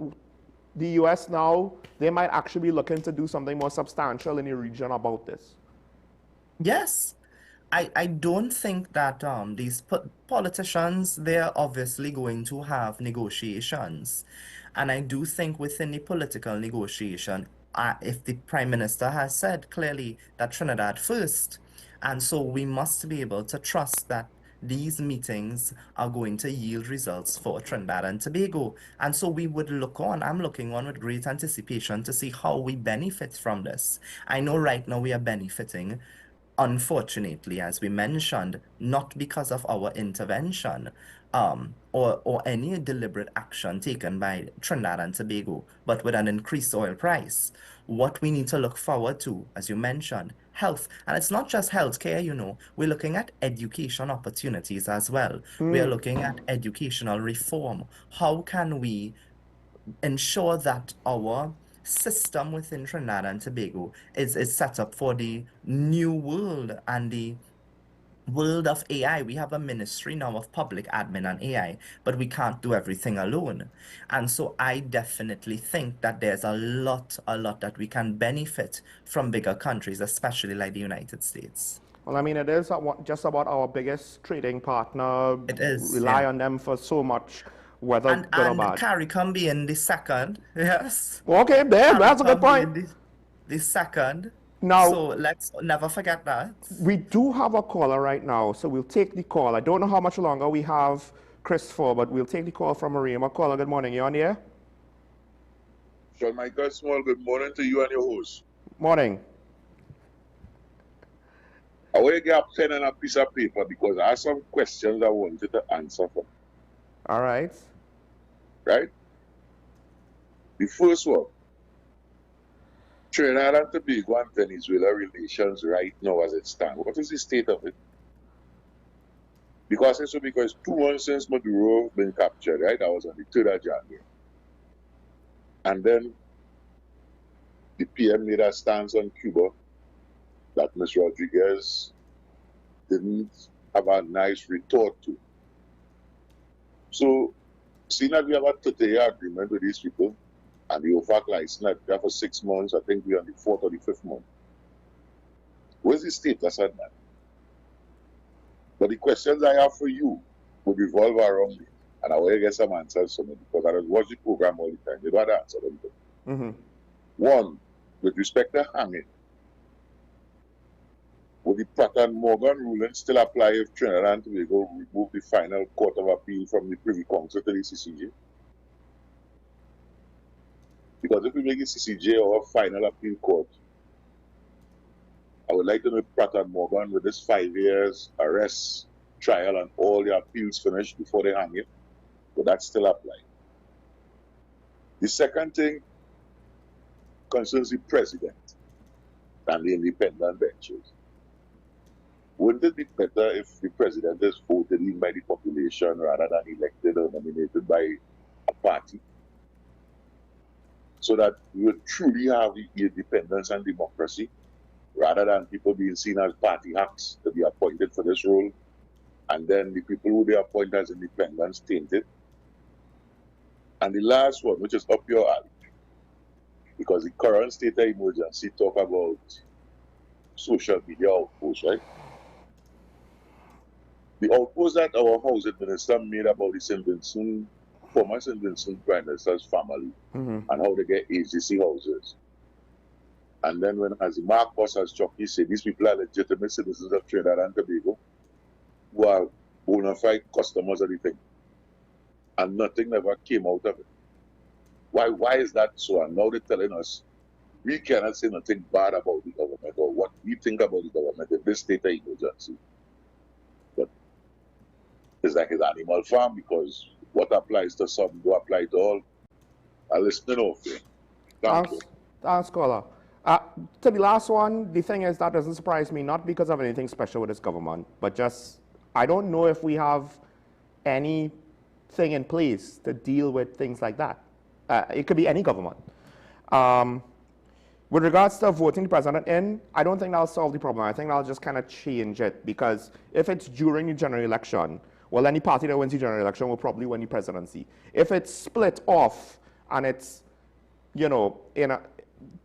D: the US now, they might actually be looking to do something more substantial in the region about this?
F: Yes. I don't think that these politicians, they're obviously going to have negotiations. And I do think within the political negotiation, if the Prime Minister has said clearly that Trinidad first, and so we must be able to trust that these meetings are going to yield results for Trinidad and Tobago. And so we would look on, I'm looking on with great anticipation to see how we benefit from this. I know right now we are benefiting, unfortunately, as we mentioned, not because of our intervention or any deliberate action taken by Trinidad and Tobago, but with an increased oil price. What we need to look forward to, as you mentioned, health. And it's not just healthcare, we're looking at education opportunities as well. We are looking at educational reform. How can we ensure that our system within Trinidad and Tobago is set up for the new world and the world of AI? We have a ministry now of public admin and AI, but we can't do everything alone. And so I definitely think that there's a lot that we can benefit from bigger countries, especially like the United States.
D: Well, I mean, it is just about our biggest trading partner.
F: It is.
D: Rely on them for so much, whether good or bad.
F: And CARICOM being the second, yes.
D: Okay, that's a good point.
F: The second.
D: Now,
F: so let's never forget that.
D: We do have a caller right now, so we'll take the call. I don't know how much longer we have Chris for, but we'll take the call from Maria. Caller, good morning. You on the air?
G: Sean Michael Small, good morning to you and your host.
D: Morning.
G: I want to get a pen and a piece of paper because I have some questions I wanted to answer for.
D: All right.
G: Right? The first one. Trinidad and Tobago and Venezuela relations right now as it stands. What is the state of it? Because it's 2 months since Maduro been captured, right? That was on the 3rd of January. And then the PM made a stance on Cuba that Ms. Rodriguez didn't have a nice retort to. So, seeing that we have a 30-year agreement with these people, and the OFAC license that we have for 6 months, I think we're on the 4th or the 5th month. Where's the status on that? But the questions I have for you would revolve around it. And I will get some answers from it because I just watch the program all the time. You don't answer them.
D: Mm-hmm.
G: One, with respect to hanging, would the Pratt and Morgan ruling still apply if Trinidad and Tobago remove the final court of appeal from the Privy Council to the CCJ? Because if we make the CCJ our final appeal court, I would like to know if Pratt and Morgan, with this 5 years arrest, trial, and all the appeals finished before they hang it, would that still apply? The second thing concerns the president and the independent benches. Wouldn't it be better if the president is voted in by the population rather than elected or nominated by a party? So that we would truly have the independence and democracy, rather than people being seen as party hacks to be appointed for this role, and then the people who they appoint as independents tainted. And the last one, which is up your alley, because the current state of emergency talk about social media outposts, right? The outpost that our housing minister made about the St. Vincent, former St. Vincent Prime Minister's family, and how they get agency houses. And then when, as Marcos has Chucky said, these people are legitimate citizens of Trinidad and Tobago who are bona fide customers of the thing. And nothing ever came out of it. Why is that so? And now they're telling us we cannot say nothing bad about the government or what we think about the government in this state of emergency. But it's like an animal farm, because what applies to some do apply to all. I listen off here. Thank you.
D: Thanks, caller. To the last one, the thing is, that doesn't surprise me, not because of anything special with this government, but just, I don't know if we have anything in place to deal with things like that. It could be any government. With regards to voting the president in, I don't think that'll solve the problem. I think that'll just kind of change it, because if it's during the general election, well, any party that wins the general election will probably win the presidency. If it's split off and it's, you know, in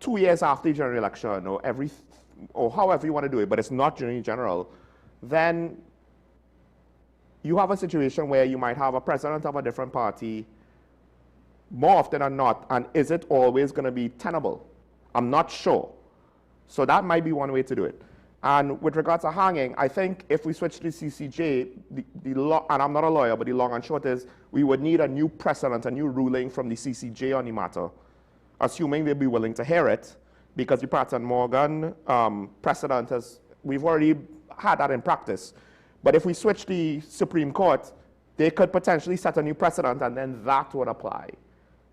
D: 2 years after the general election, or however you want to do it, but it's not during the general, then you have a situation where you might have a president of a different party more often than not, and is it always going to be tenable? I'm not sure. So that might be one way to do it. And with regards to hanging, I think if we switch to CCJ, and I'm not a lawyer, but the long and short is we would need a new precedent, a new ruling from the CCJ on the matter, assuming they'd be willing to hear it, because the Pratt and Morgan precedent we've already had that in practice. But if we switch the Supreme Court, they could potentially set a new precedent, and then that would apply.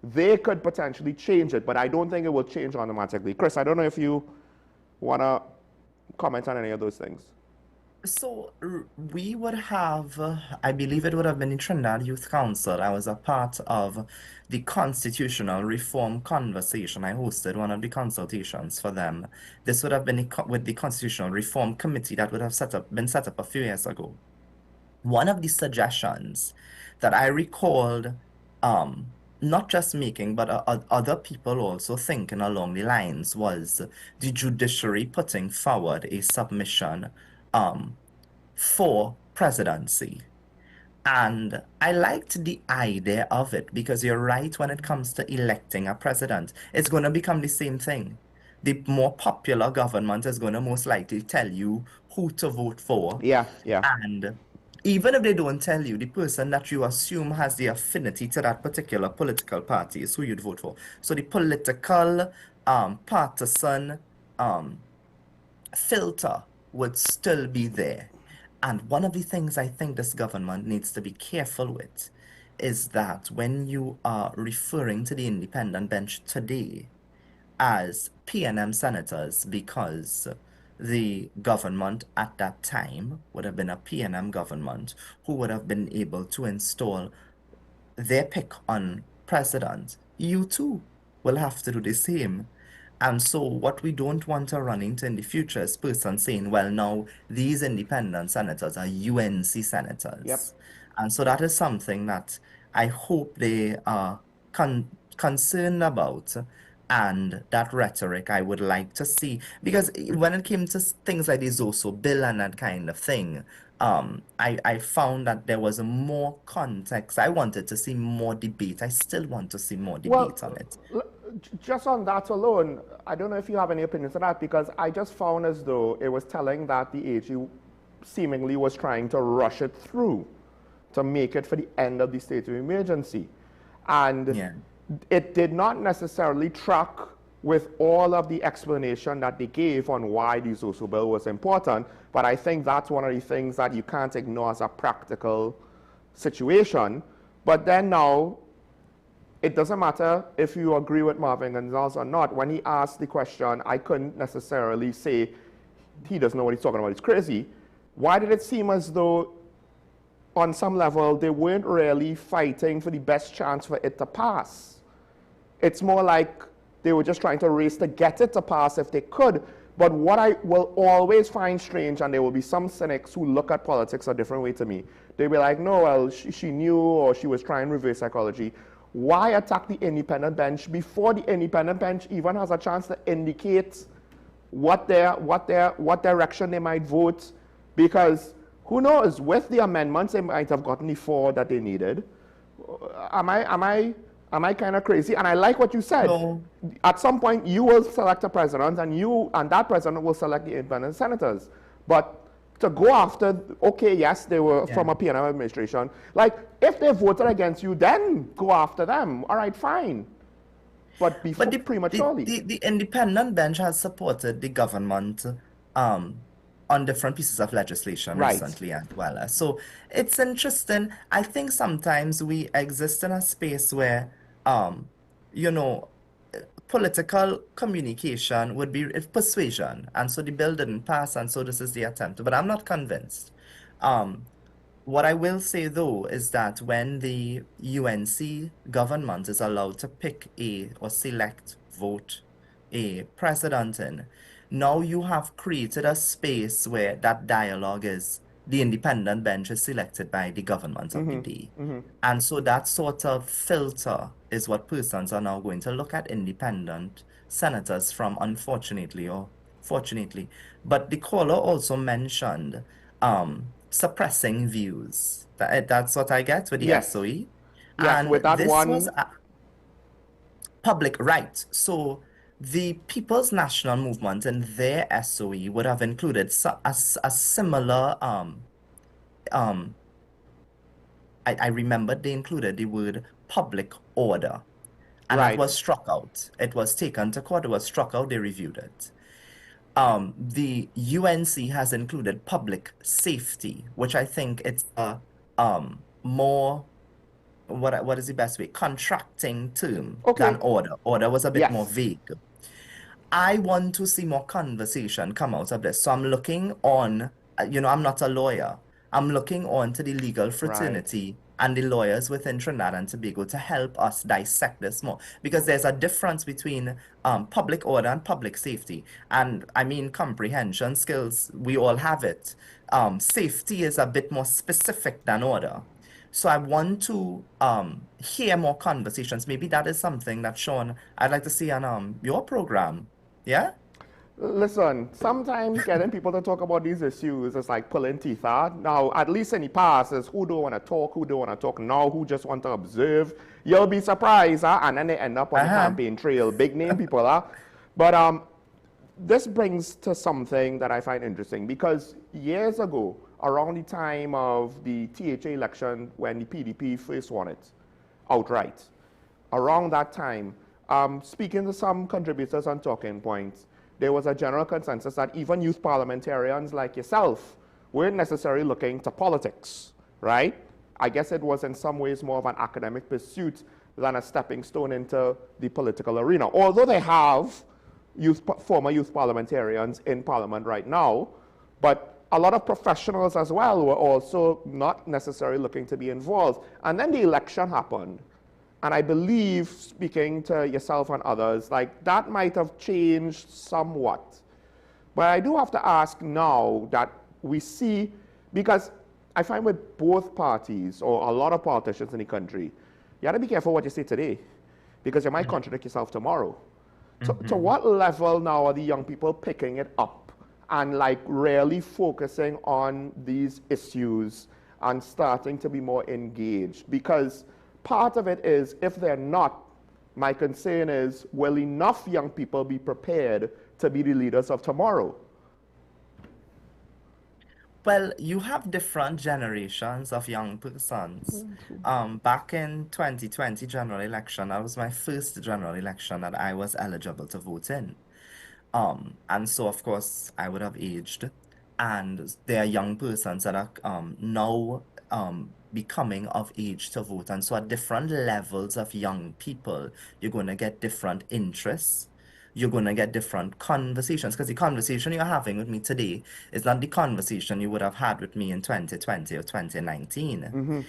D: They could potentially change it, but I don't think it will change automatically. Chris, I don't know if you want to comment on any of those things.
F: So we would have, I believe it would have been the Trinidad Youth Council. I was a part of the constitutional reform conversation. I hosted one of the consultations for them. This would have been with the Constitutional Reform Committee that would have been set up a few years ago. One of the suggestions that I recalled, not just making, but other people also thinking along the lines, was the judiciary putting forward a submission for presidency. And I liked the idea of it, because you're right, when it comes to electing a president, it's going to become the same thing. The more popular government is going to most likely tell you who to vote for.
D: Yeah.
F: And even if they don't tell you, the person that you assume has the affinity to that particular political party is who you'd vote for. So the political, partisan filter would still be there. And one of the things I think this government needs to be careful with is that when you are referring to the independent bench today as PNM senators, because the government at that time would have been a PNM government who would have been able to install their pick on president, you too will have to do the same. And so what we don't want to run into in the future is person saying, well, now these independent senators are UNC senators.
D: Yep.
F: And so that is something that I hope they are concerned about, and that rhetoric I would like to see, because when it came to things like the Zoso bill and that kind of thing, I found that there was more context. I wanted to see more debate. I still want to see more debate on it.
D: Just on that alone, I don't know if you have any opinions on that, because I just found as though it was telling that the AG seemingly was trying to rush it through to make it for the end of the state of emergency. And it did not necessarily track with all of the explanation that they gave on why the Zoso bill was important. But I think that's one of the things that you can't ignore as a practical situation. But then now, it doesn't matter if you agree with Marvin Gonzalez or not. When he asked the question, I couldn't necessarily say he doesn't know what he's talking about, he's crazy. Why did it seem as though on some level they weren't really fighting for the best chance for it to pass? It's more like they were just trying to race to get it to pass if they could. But what I will always find strange, and there will be some cynics who look at politics a different way to me, they'll be like, no, well, she knew, or she was trying reverse psychology. Why attack the independent bench before the independent bench even has a chance to indicate what direction they might vote? Because who knows, with the amendments, they might have gotten the 4 that they needed. Am I kind of crazy? And I like what you said.
F: No.
D: At some point, you will select a president, and that president will select the independent senators. But to go after, okay, yes, they were from a PNM administration. Like, if they voted against you, then go after them. All right, fine. But before, prematurely.
F: The independent bench has supported the government on different pieces of legislation recently as well. So it's interesting. I think sometimes we exist in a space where, you know, political communication would be persuasion. And so the bill didn't pass, and so this is the attempt. But I'm not convinced. What I will say, though, is that when the UNC government is allowed to pick or select, vote a president in, now you have created a space where that dialogue is the independent bench is selected by the government of the day. And so that sort of filter is what persons are now going to look at independent senators from, unfortunately or fortunately. But the caller also mentioned suppressing views. That's what I get with the SOE.
D: Yes,
F: and
D: with that
F: this
D: one
F: was public right. So the People's National Movement in their SOE would have included a similar, I remember they included the word public order, and it was struck out. It was taken to court, it was struck out, they reviewed it. The UNC has included public safety, which I think it's a more, what is the best way? Contracting term than order. Order was a bit more vague. I want to see more conversation come out of this. So I'm looking on, you know, I'm not a lawyer. I'm looking on to the legal fraternity and the lawyers within Trinidad and Tobago to help us dissect this more. Because there's a difference between public order and public safety. And I mean, comprehension skills, we all have it. Safety is a bit more specific than order. So I want to hear more conversations. Maybe that is something that, Sean, I'd like to see on your program. Yeah?
D: Listen, sometimes getting people to talk about these issues is like pulling teeth out. Now, at least in the past, is who don't want to talk, who don't want to talk now, who just want to observe. You'll be surprised, and then they end up on the campaign trail. Big name people, But this brings to something that I find interesting, because years ago, around the time of the THA election, when the PDP first won it outright, around that time, speaking to some contributors on Talking Points, there was a general consensus that even youth parliamentarians like yourself weren't necessarily looking to politics, right? I guess it was in some ways more of an academic pursuit than a stepping stone into the political arena. Although they have former youth parliamentarians in parliament right now, but a lot of professionals as well were also not necessarily looking to be involved. And then the election happened. And I believe, speaking to yourself and others, like that might have changed somewhat. But I do have to ask now that we see, because I find with both parties, or a lot of politicians in the country, you have to be careful what you say today, because you might contradict yourself tomorrow. To what level now are the young people picking it up and like really focusing on these issues and starting to be more engaged? Because part of it is, if they're not, my concern is, will enough young people be prepared to be the leaders of tomorrow?
F: Well, you have different generations of young persons. Back in 2020 general election, that was my first general election that I was eligible to vote in. And so of course I would have aged, and there are young persons that are now becoming of age to vote. And so at different levels of young people, you're going to get different interests. You're going to get different conversations, because the conversation you're having with me today is not the conversation you would have had with me in 2020 or 2019.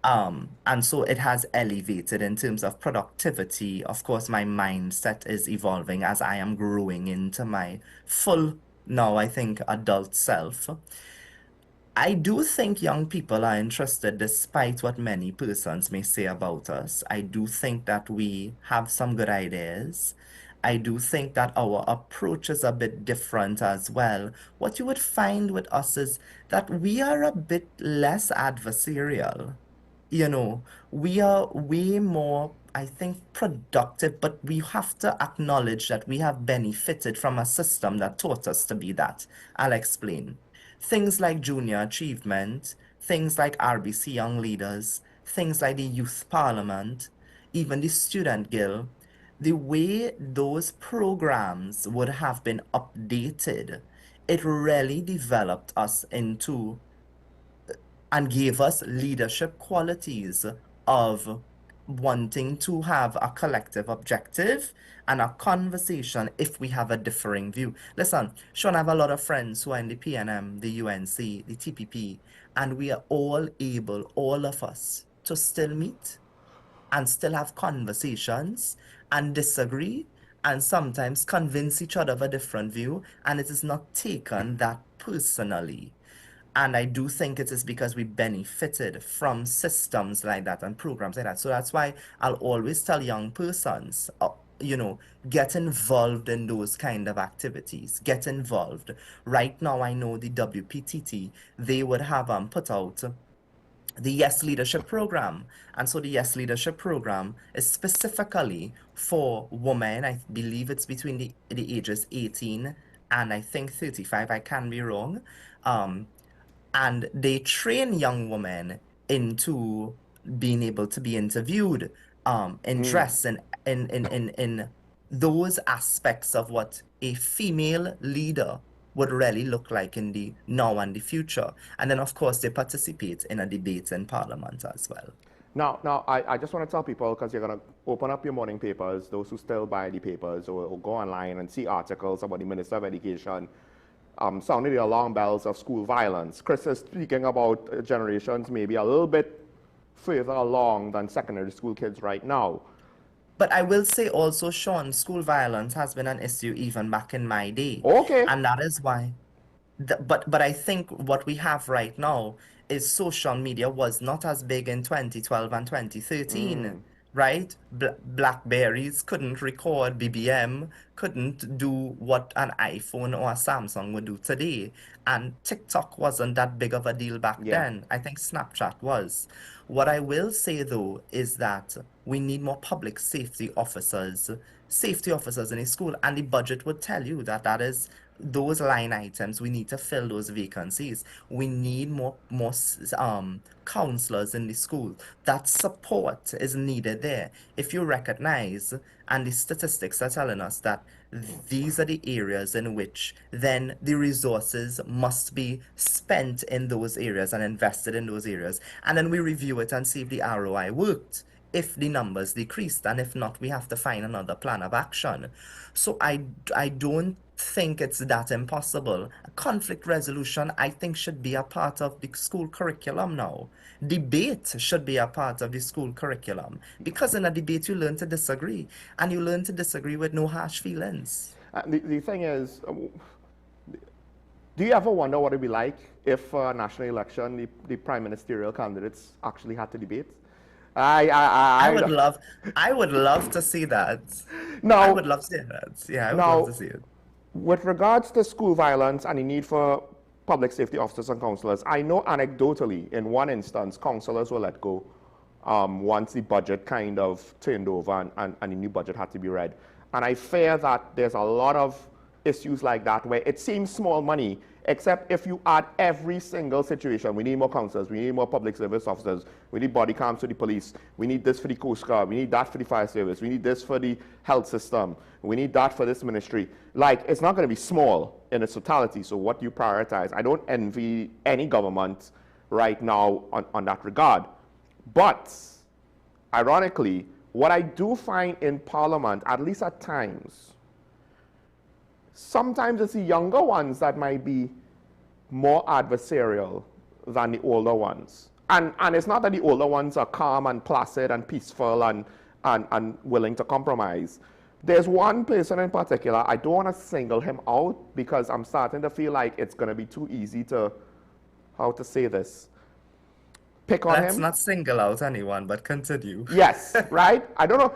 F: And so it has elevated in terms of productivity. Of course, my mindset is evolving as I am growing into my full, now I think, adult self. I do think young people are interested despite what many persons may say about us. I do think that we have some good ideas. I do think that our approach is a bit different as well. What you would find with us is that we are a bit less adversarial. You know, we are way more, I think, productive, but we have to acknowledge that we have benefited from a system that taught us to be that. I'll explain. Things like junior achievement, things like RBC Young Leaders, things like the Youth Parliament, even the Student Guild, the way those programs would have been updated, it really developed us into and gave us leadership qualities of wanting to have a collective objective and a conversation if we have a differing view. Listen, Sean, I have a lot of friends who are in the PNM, the UNC, the TPP, and we are all able, all of us, to still meet and still have conversations and disagree and sometimes convince each other of a different view, and it is not taken that personally. And I do think it is because we benefited from systems like that and programs like that. So that's why I'll always tell young persons, get involved in those kind of activities. Get involved. Right now, I know the WPTT, they would have put out the Yes Leadership Program. And so the Yes Leadership Program is specifically for women. I believe it's between the ages 18 and I think 35. I can be wrong. And they train young women into being able to be interviewed, in dress and in those aspects of what a female leader would really look like in the now and the future. And then, of course, they participate in a debate in Parliament as well.
D: Now, I just want to tell people, because you're going to open up your morning papers, those who still buy the papers, or go online and see articles about the Minister of Education sounding the alarm bells of school violence. Chris is speaking about generations maybe a little bit further along than secondary school kids right now.
F: But I will say also, Sean, school violence has been an issue even back in my day.
D: Okay.
F: And that is why. But I think what we have right now is social media was not as big in 2012 and 2013. Right? Blackberries couldn't record BBM, couldn't do what an iPhone or a Samsung would do today. And TikTok wasn't that big of a deal back then. I think Snapchat was. What I will say, though, is that we need more public safety officers in a school. And the budget would tell you that that is those line items. We need to fill those vacancies. We need more counselors in the school. That support is needed there. If you recognize, and the statistics are telling us that these are the areas in which then the resources must be spent in those areas and invested in those areas. And then we review it and see if the ROI worked, if the numbers decreased, and if not, we have to find another plan of action. So I don't think it's that impossible. Conflict resolution, I think, should be a part of the school curriculum now. Debate should be a part of the school curriculum, because in a debate you learn to disagree, and you learn to disagree with no harsh feelings.
D: The thing is, do you ever wonder what it'd be like if a national election, the prime ministerial candidates actually had to debate?
F: I
D: I
F: would love, I would love to see that. I
D: now
F: would love to see that. Yeah, I would love
D: now
F: to see it.
D: with regards to school violence and the need for public safety officers and counselors, I know anecdotally in one instance counselors were let go once the budget kind of turned over and the new budget had to be read. And I fear that there's a lot of issues like that where it seems small money, except if you add every single situation. We need more counselors, we need more public service officers, we need body cams for the police, we need this for the Coast Guard, we need that for the fire service, we need this for the health system, we need that for this ministry. Like, it's not going to be small in its totality, so what do you prioritize? I don't envy any government right now on that regard. But, ironically, what I do find in Parliament, at least at times, sometimes it's the younger ones that might be more adversarial than the older ones. And it's not that the older ones are calm and placid and peaceful and willing to compromise. There's one person in particular, I don't want to single him out because I'm starting to feel like it's going to be too easy to, how to say this, pick on
F: Let's
D: him.
F: not single out anyone, but continue.
D: Yes, right? I don't know.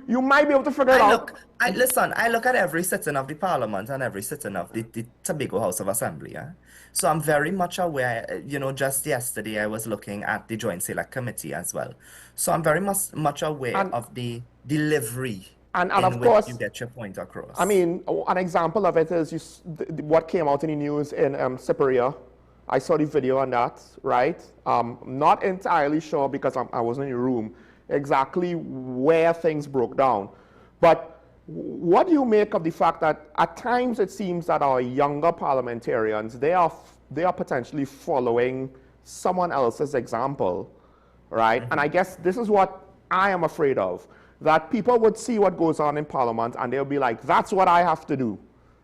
D: You might be able to figure it out.
F: Listen, I look at every sitting of the Parliament and every sitting of the Tobago House of Assembly. Yeah? So I'm very much aware, just yesterday I was looking at the Joint Select Committee as well. So I'm very much aware of the delivery
D: and
F: in
D: of
F: which
D: course,
F: you get your point across.
D: I mean, an example of it is what came out in the news in Cypria. I saw the video on that, right? Not entirely sure because I wasn't in the room exactly where things broke down. But what do you make of the fact that at times it seems that our younger parliamentarians, they are potentially following someone else's example, right? And I guess this is what I am afraid of, that people would see what goes on in Parliament and they'll be like, that's what I have to do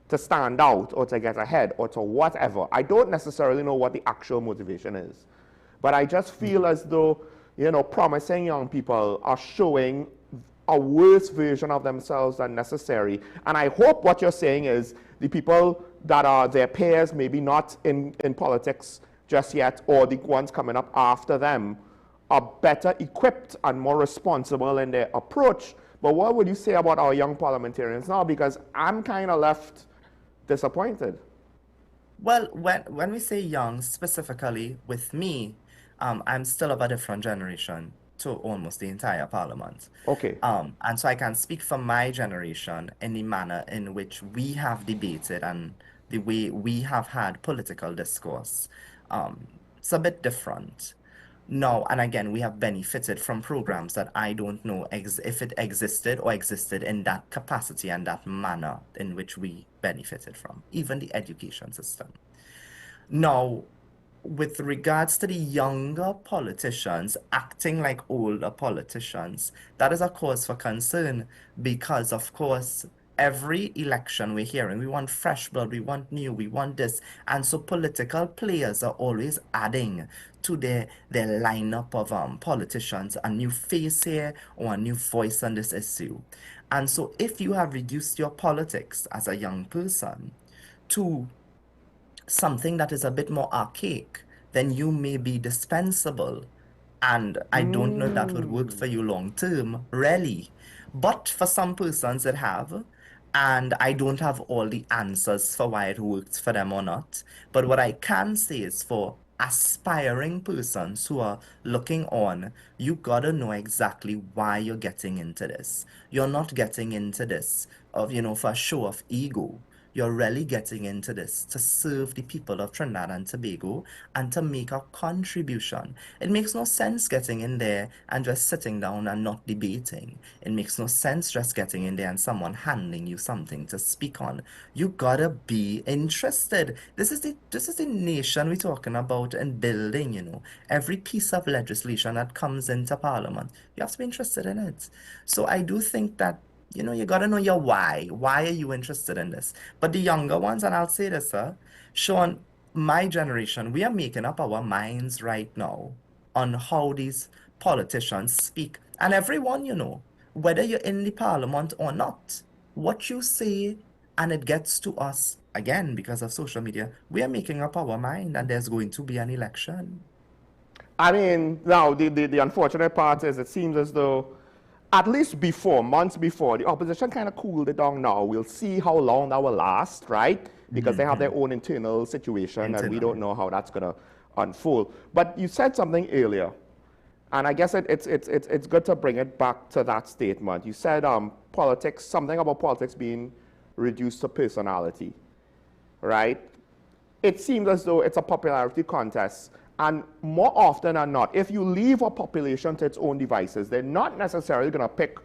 D: to stand out or to get ahead or to whatever. I don't necessarily know what the actual motivation is. But I just feel as though, promising young people are showing a worse version of themselves than necessary. And I hope what you're saying is the people that are their peers, maybe not in politics just yet, or the ones coming up after them, are better equipped and more responsible in their approach. But what would you say about our young parliamentarians now? Because I'm kind of left disappointed.
F: Well, when we say young, specifically with me, I'm still of a different generation to almost the entire Parliament.
D: Okay.
F: And so I can speak for my generation in the manner in which we have debated and the way we have had political discourse. It's a bit different. No, and again, we have benefited from programs that I don't know if it existed or existed in that capacity and that manner in which we benefited from, even the education system. Now, with regards to the younger politicians acting like older politicians, that is a cause for concern because, of course, every election we're hearing, we want fresh blood, we want new, we want this. And so political players are always adding to their lineup of politicians, a new face here or a new voice on this issue. And so if you have reduced your politics as a young person to something that is a bit more archaic, then you may be dispensable. And I don't know if that would work for you long term, really. But for some persons it have, and I don't have all the answers for why it works for them or not. But what I can say is for aspiring persons who are looking on, you gotta know exactly why you're getting into this. You're not getting into this for a show of ego. You're really getting into this to serve the people of Trinidad and Tobago and to make a contribution. It makes no sense getting in there and just sitting down and not debating. It makes no sense just getting in there and someone handing you something to speak on. You gotta be interested. This is the nation we're talking about and building, Every piece of legislation that comes into Parliament, you have to be interested in it. So I do think that you got to know your why. Why are you interested in this? But the younger ones, and I'll say this, sir, Sean, my generation, we are making up our minds right now on how these politicians speak. And everyone, whether you're in the Parliament or not, what you say, and it gets to us, again, because of social media, we are making up our mind and there's going to be an election.
D: I mean, now, the unfortunate part is it seems as though, at least before, months before, the opposition kind of cooled it down now. We'll see how long that will last, right? Because they have their own internal situation, and we don't know how that's going to unfold. But you said something earlier, and I guess it's good to bring it back to that statement. You said politics, something about politics being reduced to personality, right? It seems as though it's a popularity contest. And more often than not, if you leave a population to its own devices, they're not necessarily going to pick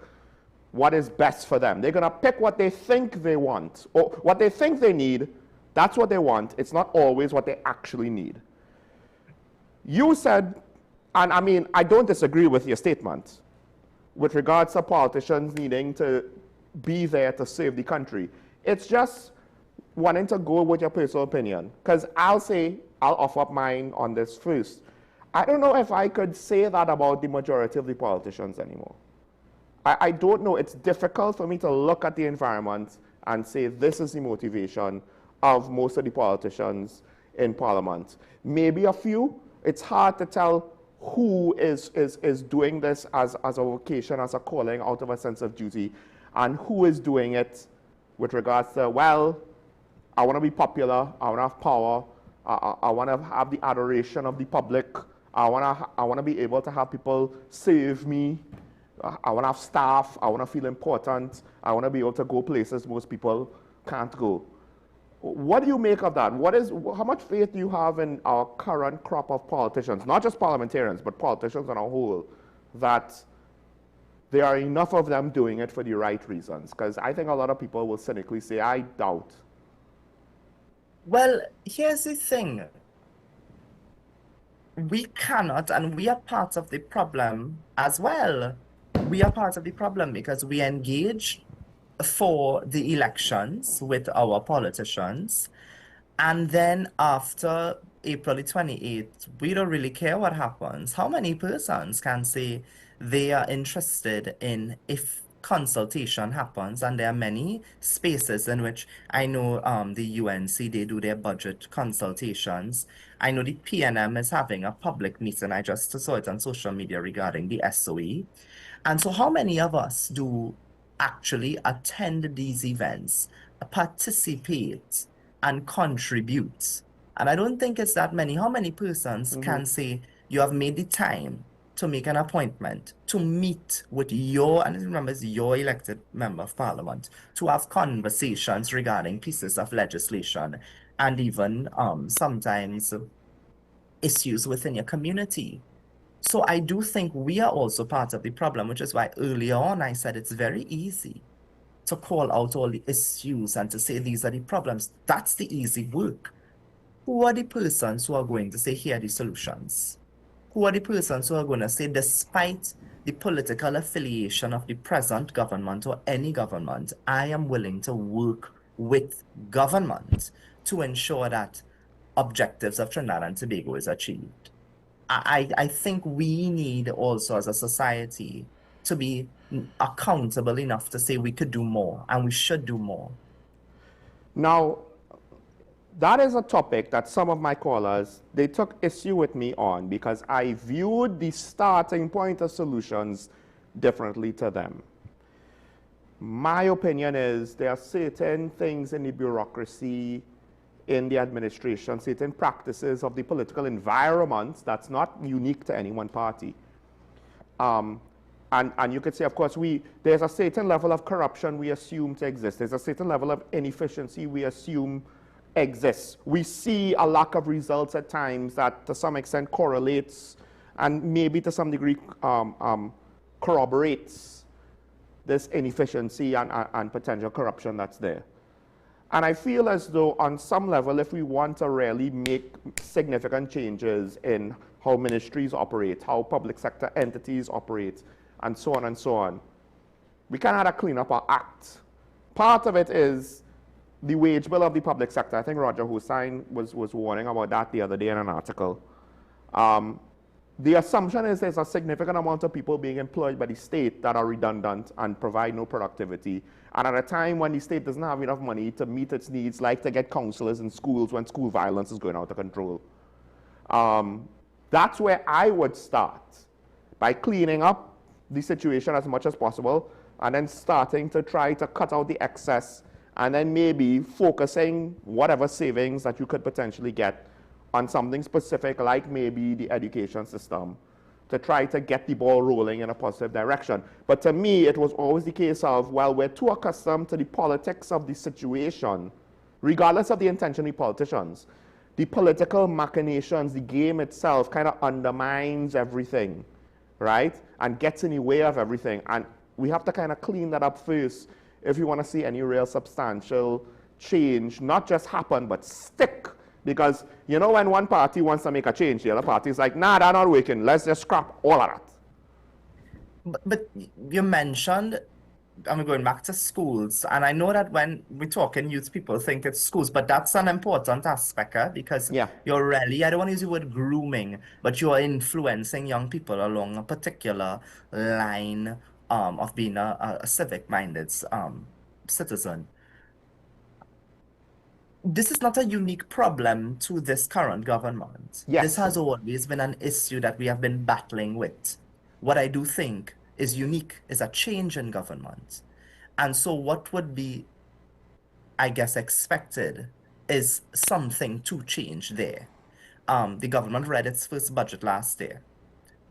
D: what is best for them. They're going to pick what they think they want, or what they think they need. That's what they want. It's not always what they actually need. You said, and I mean, I don't disagree with your statement with regards to politicians needing to be there to save the country. It's just wanting to go with your personal opinion. Because I'll offer up mine on this first. I don't know if I could say that about the majority of the politicians anymore. I don't know. It's difficult for me to look at the environment and say this is the motivation of most of the politicians in Parliament. Maybe a few. It's hard to tell who is doing this as a vocation, as a calling, out of a sense of duty, and who is doing it with regards to, well, I want to be popular, I want to have power, I want to have the adoration of the public, I want to be able to have people save me, I want to have staff, I want to feel important, I want to be able to go places most people can't go. What do you make of that? How much faith do you have in our current crop of politicians, not just parliamentarians, but politicians on a whole, that there are enough of them doing it for the right reasons? Because I think a lot of people will cynically say, I doubt.
F: Well, here's the thing. We cannot, and we are part of the problem as well. We are part of the problem because we engage for the elections with our politicians, and then after April the 28th, we don't really care what happens. How many persons can say they are interested in if consultation happens? And there are many spaces in which I know the UNC, they do their budget consultations. I know the PNM is having a public meeting. I just saw it on social media regarding the SOE. And so how many of us do actually attend these events, participate, and contribute? And I don't think it's that many. How many persons can say you have made the time to make an appointment, to meet with your, and remember, it's your elected member of parliament, to have conversations regarding pieces of legislation and even sometimes issues within your community? So I do think we are also part of the problem, which is why earlier on I said it's very easy to call out all the issues and to say these are the problems. That's the easy work. Who are the persons who are going to say, here are the solutions? Who are the persons who are going to say, despite the political affiliation of the present government or any government, I am willing to work with government to ensure that objectives of Trinidad and Tobago is achieved? I think we need also as a society to be accountable enough to say we could do more and we should do more.
D: Now, that is a topic that some of my callers, they took issue with me on because I viewed the starting point of solutions differently to them. My opinion is there are certain things in the bureaucracy, in the administration, certain practices of the political environment that's not unique to any one party. And you could say, of course, there's a certain level of corruption we assume to exist. There's a certain level of inefficiency we assume exists. We see a lack of results at times that to some extent correlates and maybe to some degree corroborates this inefficiency and potential corruption that's there. And I feel as though on some level, if we want to really make significant changes in how ministries operate, how public sector entities operate, and so on, we kind of have to clean up our act. Part of it is the wage bill of the public sector. I think Roger Hussain was warning about that the other day in an article. The assumption is there's a significant amount of people being employed by the state that are redundant and provide no productivity. And at a time when the state doesn't have enough money to meet its needs, like to get counselors in schools when school violence is going out of control. That's where I would start, by cleaning up the situation as much as possible and then starting to try to cut out the excess and then maybe focusing whatever savings that you could potentially get on something specific like maybe the education system to try to get the ball rolling in a positive direction. But to me, it was always the case of, well, we're too accustomed to the politics of the situation, regardless of the intention of the politicians. The political machinations, the game itself kind of undermines everything, right? And gets in the way of everything. And we have to kind of clean that up first if you want to see any real substantial change, not just happen, but stick. Because, you know, when one party wants to make a change, the other party is like, nah, that's not working. Let's just scrap all of that.
F: But you mentioned, I'm going back to schools, and I know that when we talk in youth, people think it's schools, but that's an important aspect, because you're really, I don't want to use the word grooming, but you're influencing young people along a particular line of being a civic-minded citizen. This is not a unique problem to this current government.
D: Yes.
F: This has always been an issue that we have been battling with. What I do think is unique is a change in government. And so what would be, I guess, expected is something to change there. The government read its first budget last year.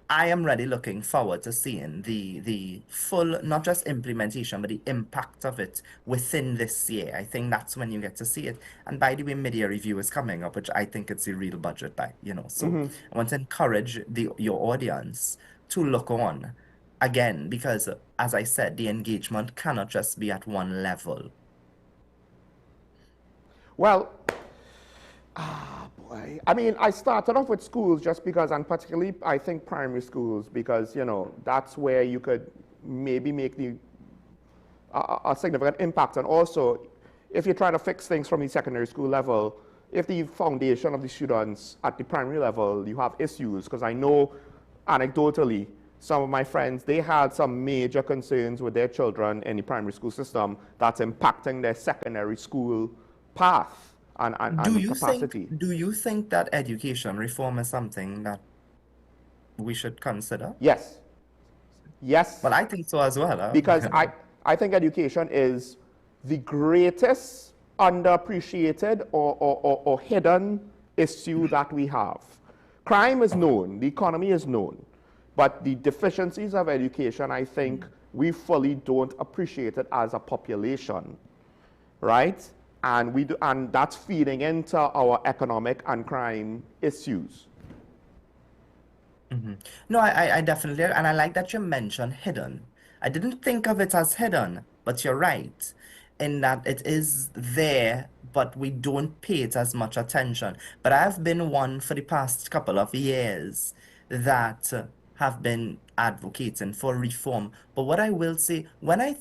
F: I am really looking forward to seeing the full, not just implementation, but the impact of it within this year. I think that's when you get to see it. And by the way, mid-year review is coming up, which I think it's a real budget, so I want to encourage your audience to look on again, because as I said, the engagement cannot just be at one level.
D: Well, boy. I mean, I started off with schools just because, and particularly I think primary schools, because, you know, that's where you could maybe make a significant impact. And also, if you're trying to fix things from the secondary school level, if the foundation of the students at the primary level, you have issues, because I know anecdotally, some of my friends, they had some major concerns with their children in the primary school system that's impacting their secondary school path. And capacity.
F: Do you think that education reform is something that we should consider?
D: Yes. Yes.
F: Well, I think so as well.
D: Because I think education is the greatest underappreciated or hidden issue that we have. Crime is known, the economy is known, but the deficiencies of education, I think we fully don't appreciate it as a population, right? And that's feeding into our economic and crime issues.
F: No, I definitely, and I like that you mentioned hidden. I didn't think of it as hidden, but you're right in that it is there, but we don't pay it as much attention. But I've been one for the past couple of years that have been advocating for reform. But what I will say, when I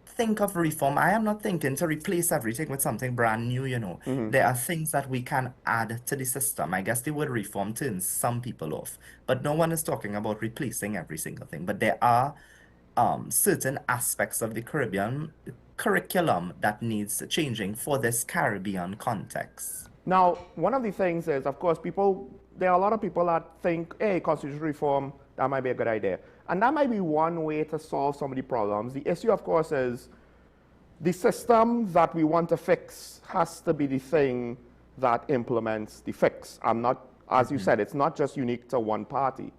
F: think of reform, I am not thinking to replace everything with something brand new, There are things that we can add to the system. I guess the word reform turns some people off, but no one is talking about replacing every single thing. But there are certain aspects of the Caribbean curriculum that needs changing for this Caribbean context.
D: Now, one of the things is, of course, there are a lot of people that think, hey, constitutional reform, that might be a good idea. And that might be one way to solve some of the problems. The issue, of course, is the system that we want to fix has to be the thing that implements the fix. As you said, it's not just unique to one party,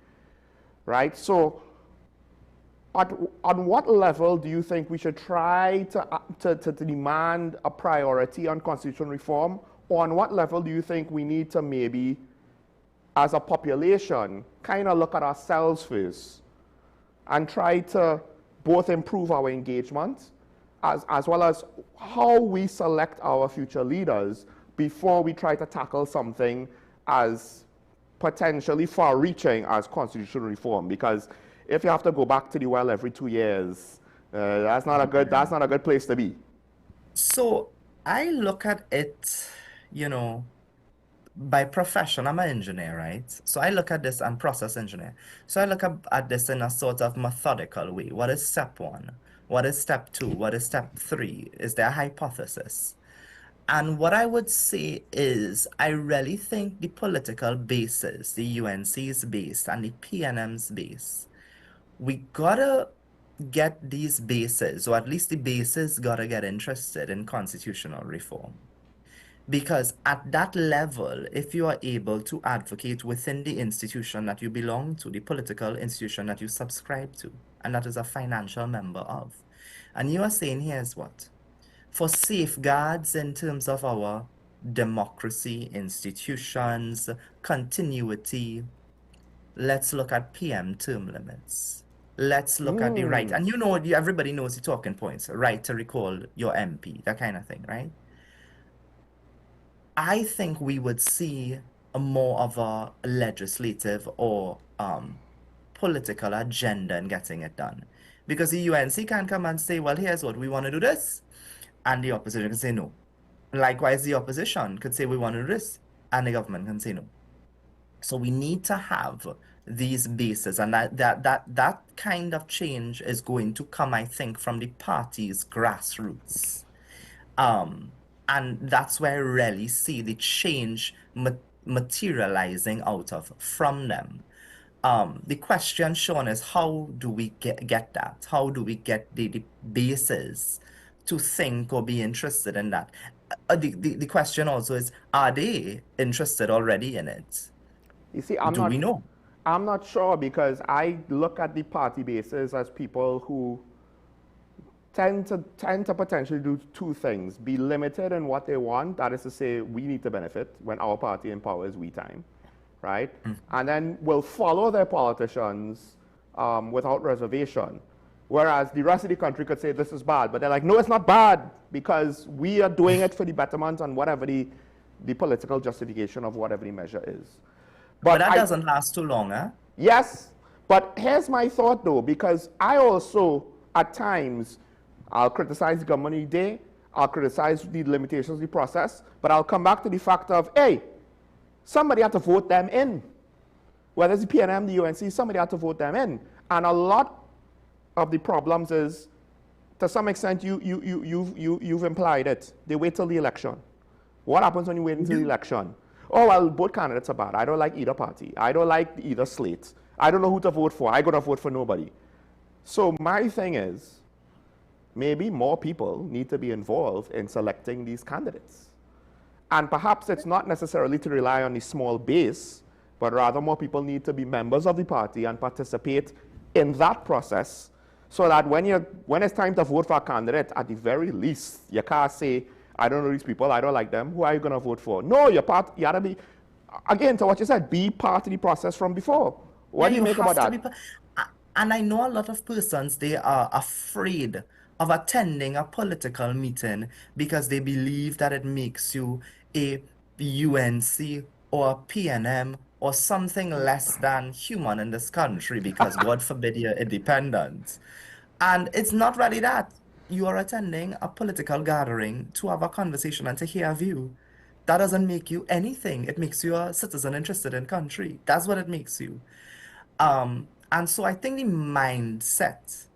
D: right? So on what level do you think we should try to demand a priority on constitutional reform? Or on what level do you think we need to maybe, as a population, kind of look at ourselves first and try to both improve our engagement as well as how we select our future leaders before we try to tackle something as potentially far-reaching as constitutional reform? Because if you have to go back to the well every 2 years, that's not a good place to be.
F: So I look at it, by profession, I'm an engineer, right? So I look at this, I'm process engineer. So I look at this in a sort of methodical way. What is step 1? What is step 2? What is step 3? Is there a hypothesis? And what I would say is, I really think the political bases, the UNC's base and the PNM's base, we gotta get these bases, or at least the bases gotta get interested in constitutional reform. Because at that level, if you are able to advocate within the institution that you belong to, the political institution that you subscribe to, and that is a financial member of, and you are saying, here's what, for safeguards in terms of our democracy, institutions, continuity, let's look at PM term limits. Let's look at the right, and you know, everybody knows the talking points, right to recall your MP, that kind of thing, right? I think we would see a more of a legislative or political agenda in getting it done. Because the UNC can come and say, well, here's what we want to do this. And the opposition can say no. Likewise, the opposition could say we want to do this. And the government can say no. So we need to have these bases. And that kind of change is going to come, I think, from the party's grassroots. And that's where I really see the change materializing out of from them. The question, Sean, is how do we get that? How do we get the bases to think or be interested in that? The question also is, are they interested already in it?
D: You see,
F: we know?
D: I'm not sure, because I look at the party bases as people who tend to potentially do two things: be limited in what they want, that is to say, we need to benefit when our party in power is we time, right? And then will follow their politicians without reservation. Whereas the rest of the country could say this is bad, but they're like, no, it's not bad, because we are doing it for the betterment and whatever the political justification of whatever the measure is.
F: But that doesn't last too long, huh?
D: Yes, but here's my thought though, because I also, at times, I'll criticize the government any day, I'll criticize the limitations of the process, but I'll come back to the fact of, hey, somebody had to vote them in. Whether it's the PNM, the UNC, somebody had to vote them in. And a lot of the problems is, to some extent, you've implied it. They wait till the election. What happens when you wait until the election? Oh, well, both candidates are bad. I don't like either party. I don't like either slate. I don't know who to vote for. I'm going to vote for nobody. So my thing is, maybe more people need to be involved in selecting these candidates. And perhaps it's not necessarily to rely on the small base, but rather more people need to be members of the party and participate in that process, so that when it's time to vote for a candidate, at the very least, you can't say, I don't know these people, I don't like them, who are you going to vote for? No, you got to be, again, to what you said, be part of the process from before. What do you make about that?
F: And I know a lot of persons, they are afraid of attending a political meeting because they believe that it makes you a UNC or a PNM or something less than human in this country, because God forbid you're independent. And it's not really that. You are attending a political gathering to have a conversation and to hear a view. That doesn't make you anything. It makes you a citizen interested in country. That's what it makes you. And so I think the mindset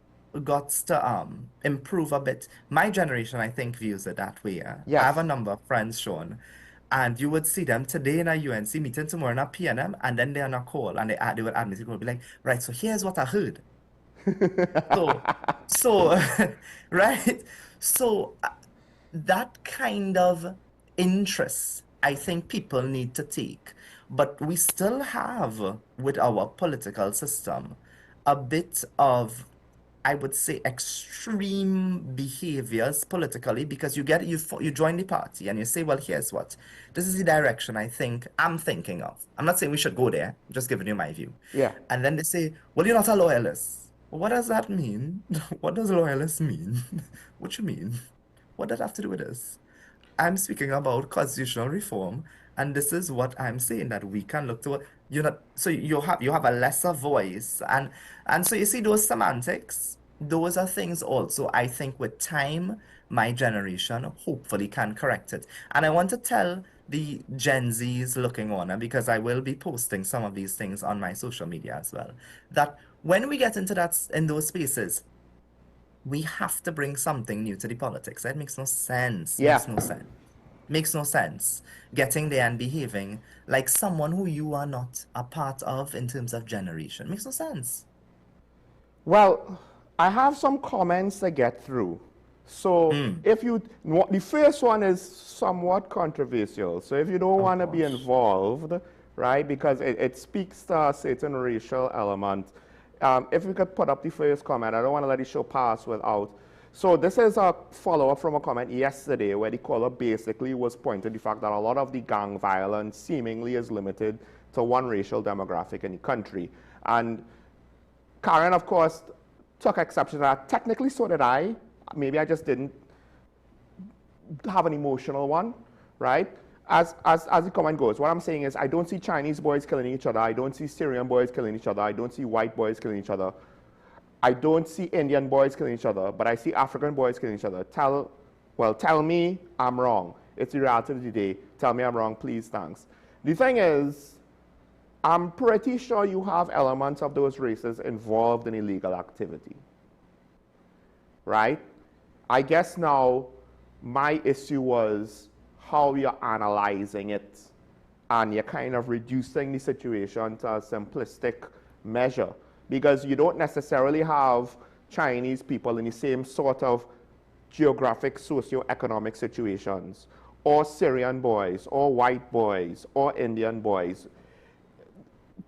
F: got to improve a bit. My generation, I think, views it that way.
D: Yes.
F: I have a number of friends, Sean, and you would see them today in a UNC meeting, tomorrow in a PNM, and then they're on a call, and they would admit it, would be like, right, so here's what I heard. so right, so that kind of interest, I think people need to take. But we still have, with our political system, a bit of, I would say, extreme behaviors politically, because you join the party and you say, well, here's what, this is the direction I'm thinking of. I'm not saying we should go there, I'm just giving you my view.
D: Yeah.
F: And then they say, well, you're not a loyalist. What does that mean? What does loyalist mean? What you mean? What does that have to do with this? I'm speaking about constitutional reform, and this is what I'm saying, that we can look to. So you have a lesser voice, and so you see those semantics. Those are things also, I think, with time, my generation hopefully can correct it. And I want to tell the Gen Zs looking on, because I will be posting some of these things on my social media as well, that when we get into those spaces, we have to bring something new to the politics. That makes no sense.
D: Yeah.
F: Makes no sense. Makes no sense. Getting there and behaving like someone who you are not a part of in terms of generation. Makes no sense.
D: Well, I have some comments to get through. So if you, the first one is somewhat controversial. So if you don't want to be involved, right, because it speaks to a certain racial element. If we could put up the first comment, I don't want to let the show pass without. So this is a follow-up from a comment yesterday where the caller basically was pointing to the fact that a lot of the gang violence seemingly is limited to one racial demographic in the country. And Karen, of course, took exception to that. Technically, so did I. Maybe I just didn't have an emotional one, right? As the comment goes, what I'm saying is I don't see Chinese boys killing each other. I don't see Syrian boys killing each other. I don't see white boys killing each other. I don't see Indian boys killing each other, but I see African boys killing each other. Tell me I'm wrong. It's the reality of the day. Tell me I'm wrong, please, thanks. The thing is, I'm pretty sure you have elements of those races involved in illegal activity, right? I guess now my issue was how you're analyzing it, and you're kind of reducing the situation to a simplistic measure, because you don't necessarily have Chinese people in the same sort of geographic socio-economic situations, or Syrian boys, or white boys, or Indian boys.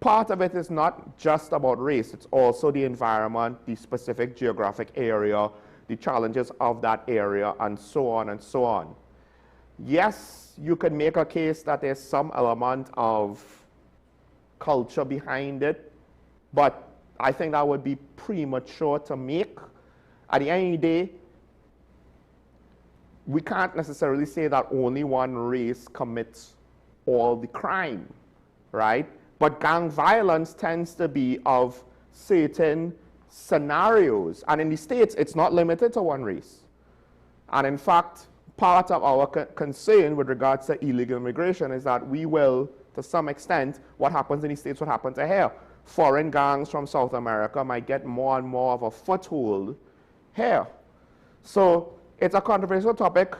D: Part of it is not just about race, it's also the environment, the specific geographic area, the challenges of that area, and so on and so on. Yes, you can make a case that there's some element of culture behind it, but I think that would be premature to make. At the end of the day, we can't necessarily say that only one race commits all the crime, right? But gang violence tends to be of certain scenarios. And in the States, it's not limited to one race. And in fact, part of our concern with regards to illegal immigration is that we will, to some extent, what happens in the States, what happens here. Foreign gangs from South America might get more and more of a foothold here. So it's a controversial topic.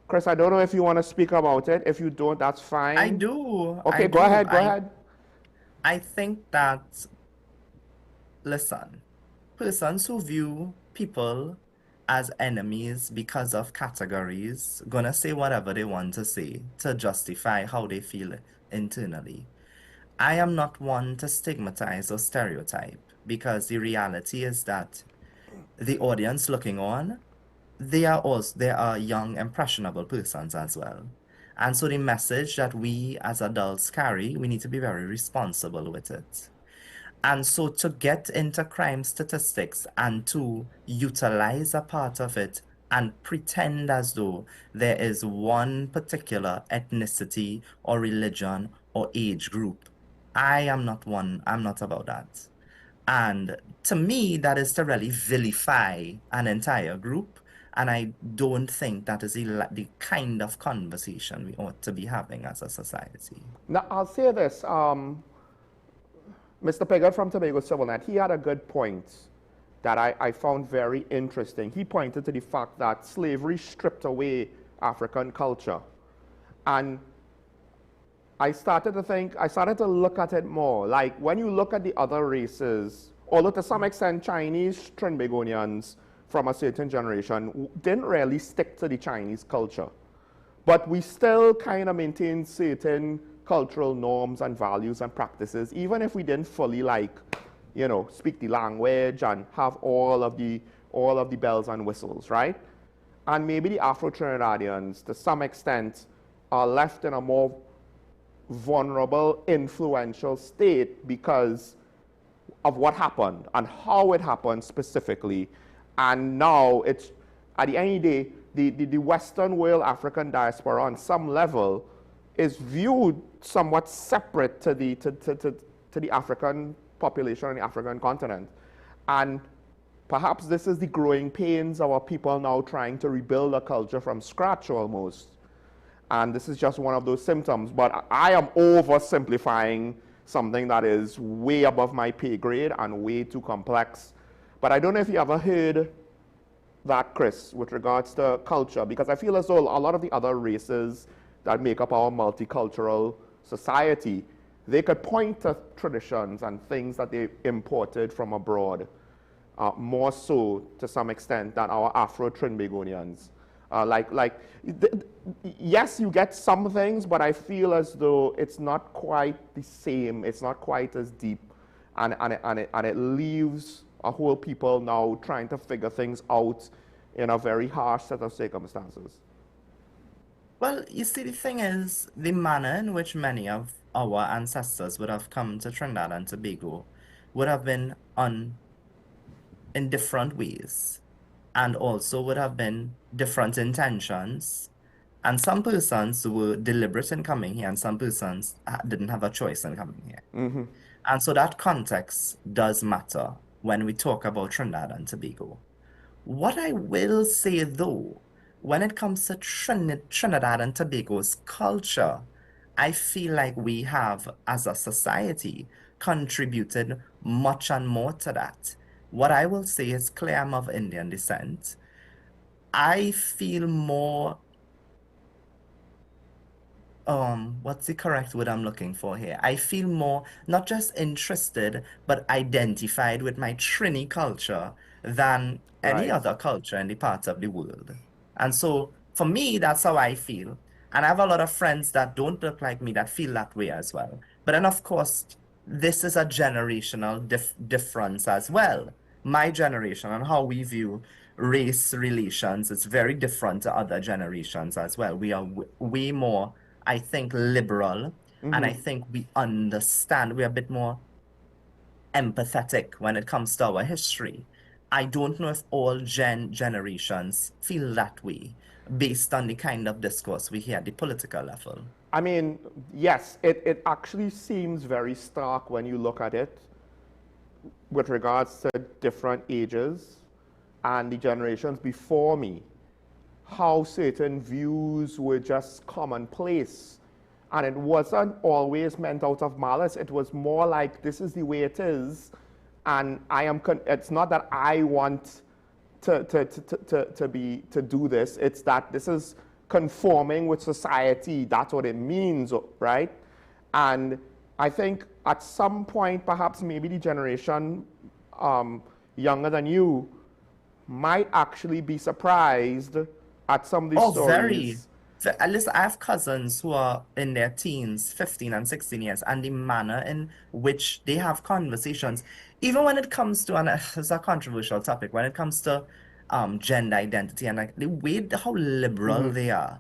D: Chris, I don't know if you want to speak about it. If you don't, that's fine.
F: I do.
D: Okay, go ahead.
F: I think that, listen, persons who view people as enemies because of categories gonna say whatever they want to say to justify how they feel internally. I am not one to stigmatize or stereotype, because the reality is that the audience looking on, they are young, impressionable persons as well. And so the message that we as adults carry, we need to be very responsible with it. And so to get into crime statistics and to utilize a part of it and pretend as though there is one particular ethnicity or religion or age group, I'm not about that. And to me, that is to really vilify an entire group. And I don't think that is the kind of conversation we ought to be having as a society.
D: Now, I'll say this. Mr. Pigott from Tobago CivilNet, he had a good point that I found very interesting. He pointed to the fact that slavery stripped away African culture. And I started to look at it more. Like, when you look at the other races, although to some extent Chinese Trinbagonians from a certain generation didn't really stick to the Chinese culture. But we still kind of maintain certain cultural norms and values and practices, even if we didn't fully, like, you know, speak the language and have all of the bells and whistles, right? And maybe the Afro-Trinidadians, to some extent, are left in a more vulnerable, influential state because of what happened and how it happened specifically. And now it's, at the end of the day, the Western world African diaspora on some level is viewed somewhat separate to the African population on the African continent. And perhaps this is the growing pains of our people now trying to rebuild a culture from scratch almost. And this is just one of those symptoms. But I am oversimplifying something that is way above my pay grade and way too complex. But I don't know if you ever heard that, Chris, with regards to culture, because I feel as though a lot of the other races that make up our multicultural society, they could point to traditions and things that they imported from abroad, more so to some extent than our Afro-Trinbagonians. Yes, you get some things, but I feel as though it's not quite the same. It's not quite as deep, and it leaves a whole people now trying to figure things out in a very harsh set of circumstances.
F: Well, you see, the thing is, the manner in which many of our ancestors would have come to Trinidad and Tobago would have been in different ways, and also would have been different intentions. And some persons were deliberate in coming here, and some persons didn't have a choice in coming here. And so that context does matter when we talk about Trinidad and Tobago. What I will say, though, when it comes to Trinidad and Tobago's culture, I feel like we have, as a society, contributed much and more to that. What I will say is, clear I'm of Indian descent. I feel more, what's the correct word I'm looking for here? I feel more not just interested, but identified with my Trini culture than any other culture in the part of the world. And so for me, that's how I feel. And I have a lot of friends that don't look like me that feel that way as well. But then, of course, this is a generational difference as well. My generation and how we view race relations is very different to other generations as well. We are way more, I think, liberal, and I think we understand, we're a bit more empathetic when it comes to our history. I don't know if all generations feel that way based on the kind of discourse we hear at the political level.
D: I mean, yes, it actually seems very stark when you look at it with regards to different ages and the generations before me, how certain views were just commonplace. And it wasn't always meant out of malice. It was more like, this is the way it is. And it's not that I want to do this. It's that this is conforming with society. That's what it means, right? And I think at some point, perhaps maybe the generation younger than you might actually be surprised at some of these stories.
F: Very. Listen, I have cousins who are in their teens, 15 and 16 years, and the manner in which they have conversations, even when it comes to, and it's a controversial topic, when it comes to gender identity and like the way how liberal they are,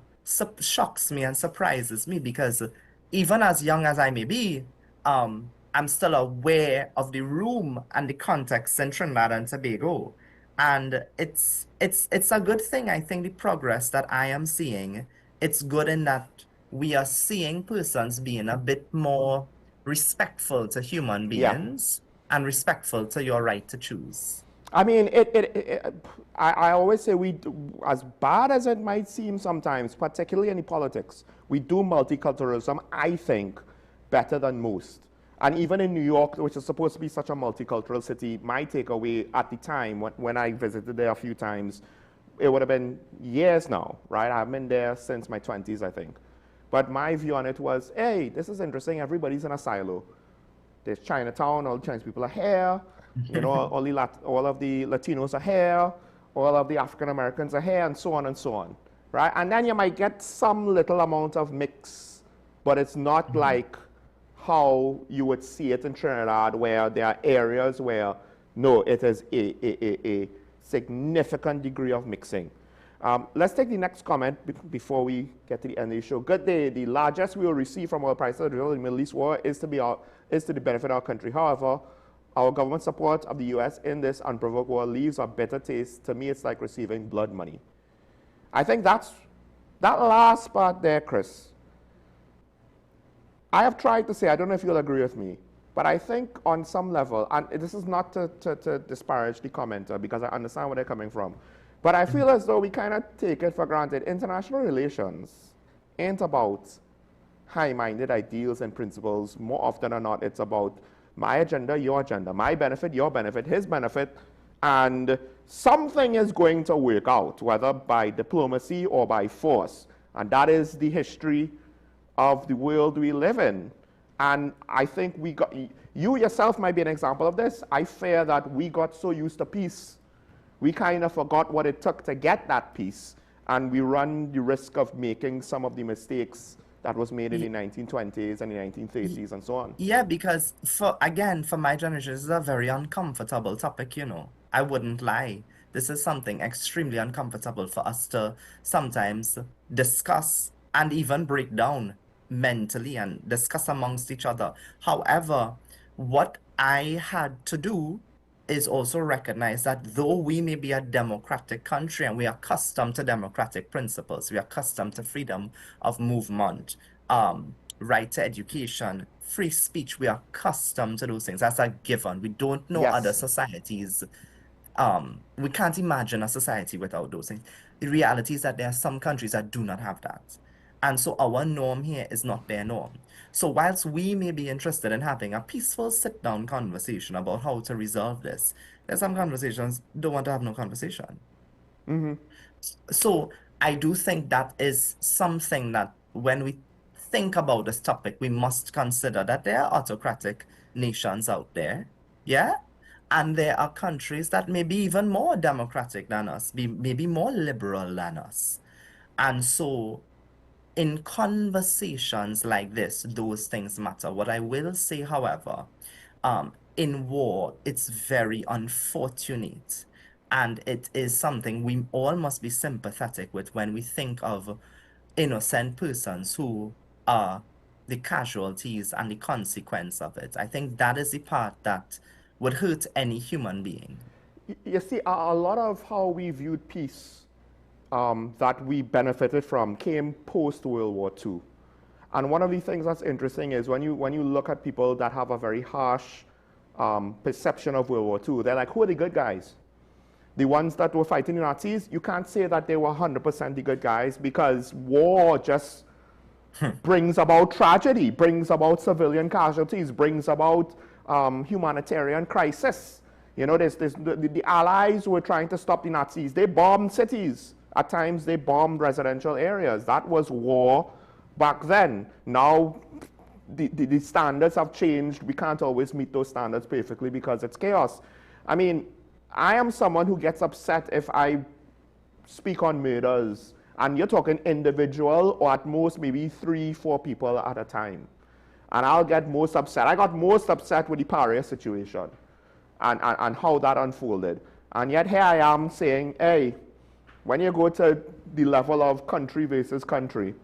F: shocks me and surprises me, because even as young as I may be, I'm still aware of the room and the context in Trinidad and Tobago. And it's a good thing. I think the progress that I am seeing, it's good in that we are seeing persons being a bit more respectful to human beings and respectful to your right to choose.
D: I mean, I always say as bad as it might seem sometimes, particularly in the politics, we do multiculturalism, I think, better than most. And even in New York, which is supposed to be such a multicultural city, my takeaway at the time, when I visited there a few times, it would have been years now, right? I've been there since my 20s, I think. But my view on it was, hey, this is interesting. Everybody's in a silo. There's Chinatown, all the Chinese people are here. You know, all of the Latinos are here. All of the African Americans are here, and so on and so on, right? And then you might get some little amount of mix, but it's not like how you would see it in Trinidad, where there are areas where, no, it is a significant degree of mixing. Let's take the next comment before we get to the end of the show. Good day. The largest we will receive from oil prices in the Middle East war is to the benefit of our country. However, our government support of the U.S. in this unprovoked war leaves a bitter taste. To me, it's like receiving blood money. I think that last part there, Chris, I have tried to say, I don't know if you'll agree with me, but I think on some level, and this is not to disparage the commenter, because I understand where they're coming from, but I feel as though we kind of take it for granted. International relations ain't about high-minded ideals and principles. More often than not, it's about my agenda, your agenda, my benefit, your benefit, his benefit, and something is going to work out, whether by diplomacy or by force. And that is the history of the world we live in. And I think you yourself might be an example of this. I fear that we got so used to peace, we kind of forgot what it took to get that peace. And we run the risk of making some of the mistakes that was made in the 1920s and the 1930s and so on.
F: Yeah, because for my generation, this is a very uncomfortable topic, you know. I wouldn't lie. This is something extremely uncomfortable for us to sometimes discuss and even break down mentally and discuss amongst each other. However, what I had to do is also recognize that though we may be a democratic country and we are accustomed to democratic principles, we are accustomed to freedom of movement, right to education, free speech, we are accustomed to those things. That's a given. We don't know other societies. We can't imagine a society without those things. The reality is that there are some countries that do not have that. And so our norm here is not their norm. So whilst we may be interested in having a peaceful sit-down conversation about how to resolve this, there's some conversations don't want to have no conversation. So I do think that is something that when we think about this topic, we must consider that there are autocratic nations out there, yeah? And there are countries that may be even more democratic than us, maybe more liberal than us. And so in conversations like this, those things matter. What I will say, however, in war, it's very unfortunate. And it is something we all must be sympathetic with when we think of innocent persons who are the casualties and the consequence of it. I think that is the part that would hurt any human being.
D: You see, a lot of how we viewed peace that we benefited from came post-World War II. And one of the things that's interesting is when you look at people that have a very harsh perception of World War II, they're like, who are the good guys? The ones that were fighting the Nazis, you can't say that they were 100% the good guys because war just brings about tragedy, brings about civilian casualties, brings about humanitarian crisis. You know, the Allies were trying to stop the Nazis. They bombed cities. At times, they bombed residential areas. That was war back then. Now, the standards have changed. We can't always meet those standards perfectly because it's chaos. I mean, I am someone who gets upset if I speak on murders, and you're talking individual or at most maybe 3-4 people at a time. And I'll get most upset. I got most upset with the Paris situation and how that unfolded. And yet here I am saying, hey, when you go to the level of country versus country,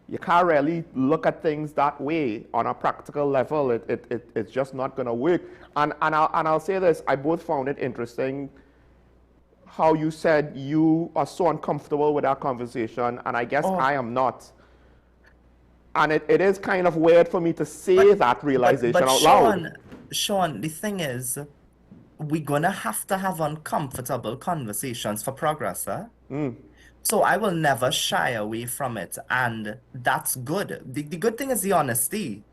D: you can't really look at things that way on a practical level. It's just not going to work. And I'll say this, I both found it interesting how you said you are so uncomfortable with our conversation, and I guess I am not. And it is kind of weird for me to say that realization out loud.
F: Sean, the thing is, we're gonna have to have uncomfortable conversations for progress, huh? So I will never shy away from it, and that's good. The good thing is the honesty,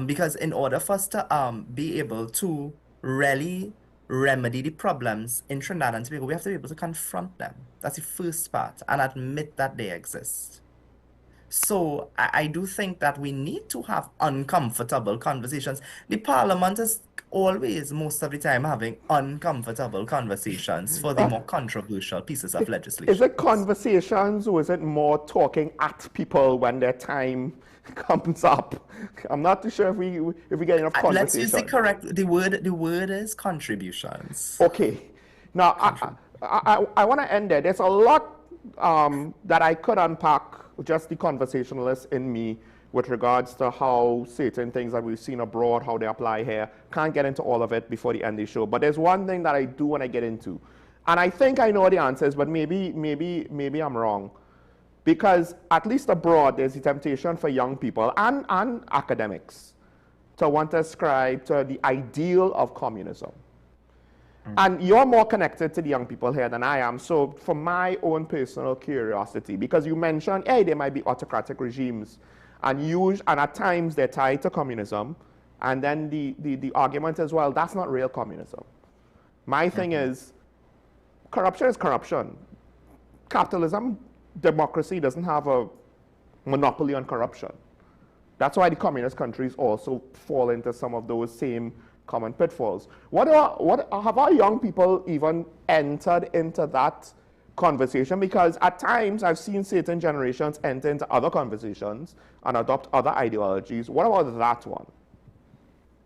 F: because in order for us to be able to really remedy the problems in Trinidad and Tobago, we have to be able to confront them. That's the first part, and admit that they exist. So I do think that we need to have uncomfortable conversations. The Parliament is always, most of the time, having uncomfortable conversations for the more controversial pieces of legislation.
D: Is it conversations or is it more talking at people when their time comes up? I'm not too sure if we get enough conversation.
F: Let's use the correct, the word is contributions.
D: Okay. Now, I want to end there. There's a lot that I could unpack, just the conversationalist in me, with regards to how certain things that we've seen abroad, how they apply here. Can't get into all of it before the end of the show. But there's one thing that I do want to get into. And I think I know the answers, but maybe I'm wrong. Because at least abroad, there's the temptation for young people and academics to want to ascribe to the ideal of communism. And you're more connected to the young people here than I am. So for my own personal curiosity, because you mentioned, hey, there might be autocratic regimes, and at times they're tied to communism, and then the argument is, well, that's not real communism. My thing is, corruption is corruption. Capitalism, democracy doesn't have a monopoly on corruption. That's why the communist countries also fall into some of those same common pitfalls. Have our young people even entered into that conversation? Because at times I've seen certain generations enter into other conversations and adopt other ideologies. What about that one?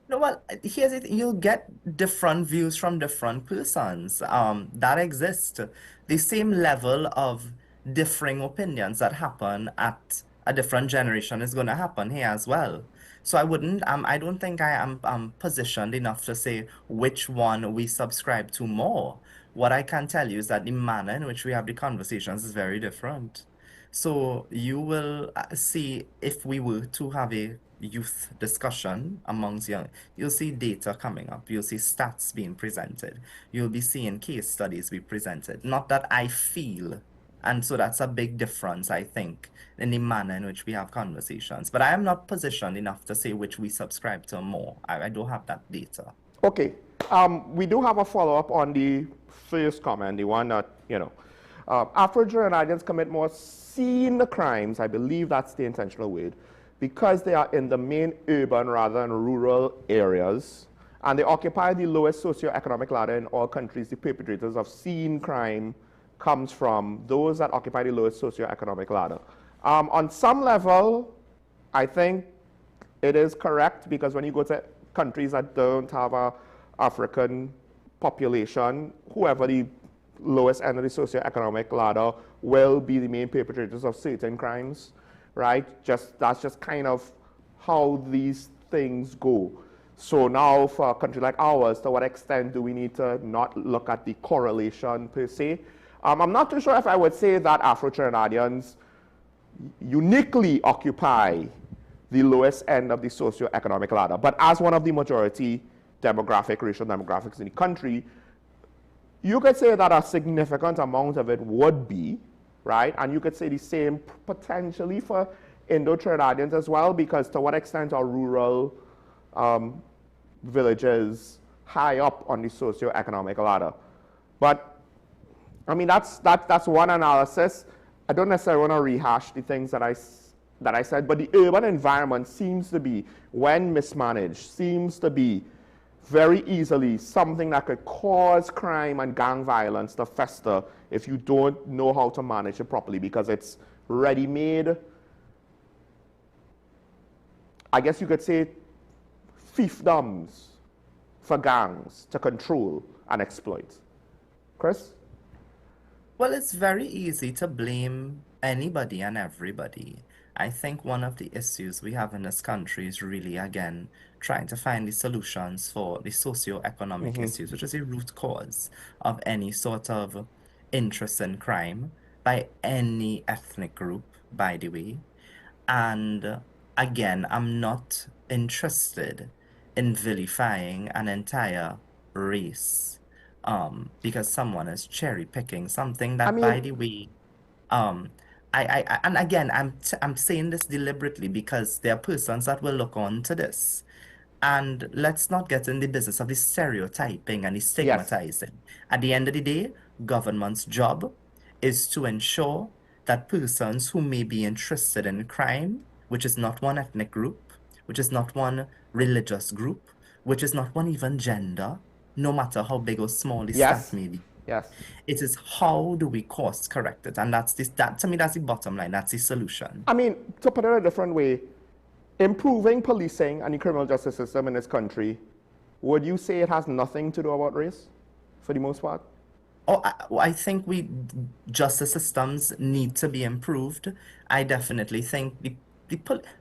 F: No, well, here's it. You'll get different views from different persons. That exist. The same level of differing opinions that happen at a different generation is going to happen here as well. So I don't think I am positioned enough to say which one we subscribe to more. What I can tell you is that the manner in which we have the conversations is very different. So you will see, if we were to have a youth discussion amongst young, you'll see data coming up, you'll see stats being presented, you'll be seeing case studies be presented. Not that I feel, and so that's a big difference, I think, in the manner in which we have conversations. But I am not positioned enough to say which we subscribe to more. I don't have that data.
D: Okay. We do have a follow-up on the first comment, the one that, Afro-Trinidadians commit more seen crimes, I believe that's the intentional word, because they are in the main urban rather than rural areas, and they occupy the lowest socioeconomic ladder in all countries. The perpetrators of seen crime comes from those that occupy the lowest socioeconomic ladder. On some level, I think it is correct, because when you go to countries that don't have a African population, whoever the lowest end of the socioeconomic ladder will be the main perpetrators of certain crimes, right? That's just kind of how these things go. So now for a country like ours, to what extent do we need to not look at the correlation per se? I'm not too sure if I would say that Afro-Trinidadians uniquely occupy the lowest end of the socioeconomic ladder. But as one of the majority racial demographics in the country, you could say that a significant amount of it would be, right? And you could say the same potentially for Indo-Trinidadians as well, because to what extent are rural villages high up on the socioeconomic ladder? But, I mean, that's one analysis. I don't necessarily want to rehash the things that I said, but the urban environment seems to be, when mismanaged, seems to be very easily something that could cause crime and gang violence to fester if you don't know how to manage it properly, because it's ready-made, I guess you could say, fiefdoms for gangs to control and exploit. Chris?
F: Well, it's very easy to blame anybody and everybody. I think one of the issues we have in this country is really, again, trying to find the solutions for the socio-economic issues, which is a root cause of any sort of interest in crime by any ethnic group, by the way. And again, I'm not interested in vilifying an entire race because someone is cherry picking something that, by the way, and again, I'm saying this deliberately because there are persons that will look on to this. And let's not get in the business of the stereotyping and the stigmatizing. Yes. At the end of the day, government's job is to ensure that persons who may be interested in crime, which is not one ethnic group, which is not one religious group, which is not one even gender, no matter how big or small the stat may be.
D: Yes.
F: It is how do we course correct it? And that to me, that's the bottom line. That's the solution.
D: I mean, to put it a different way, improving policing and the criminal justice system in this country, would you say it has nothing to do about race, for the most part?
F: Oh, I think justice systems need to be improved. I definitely think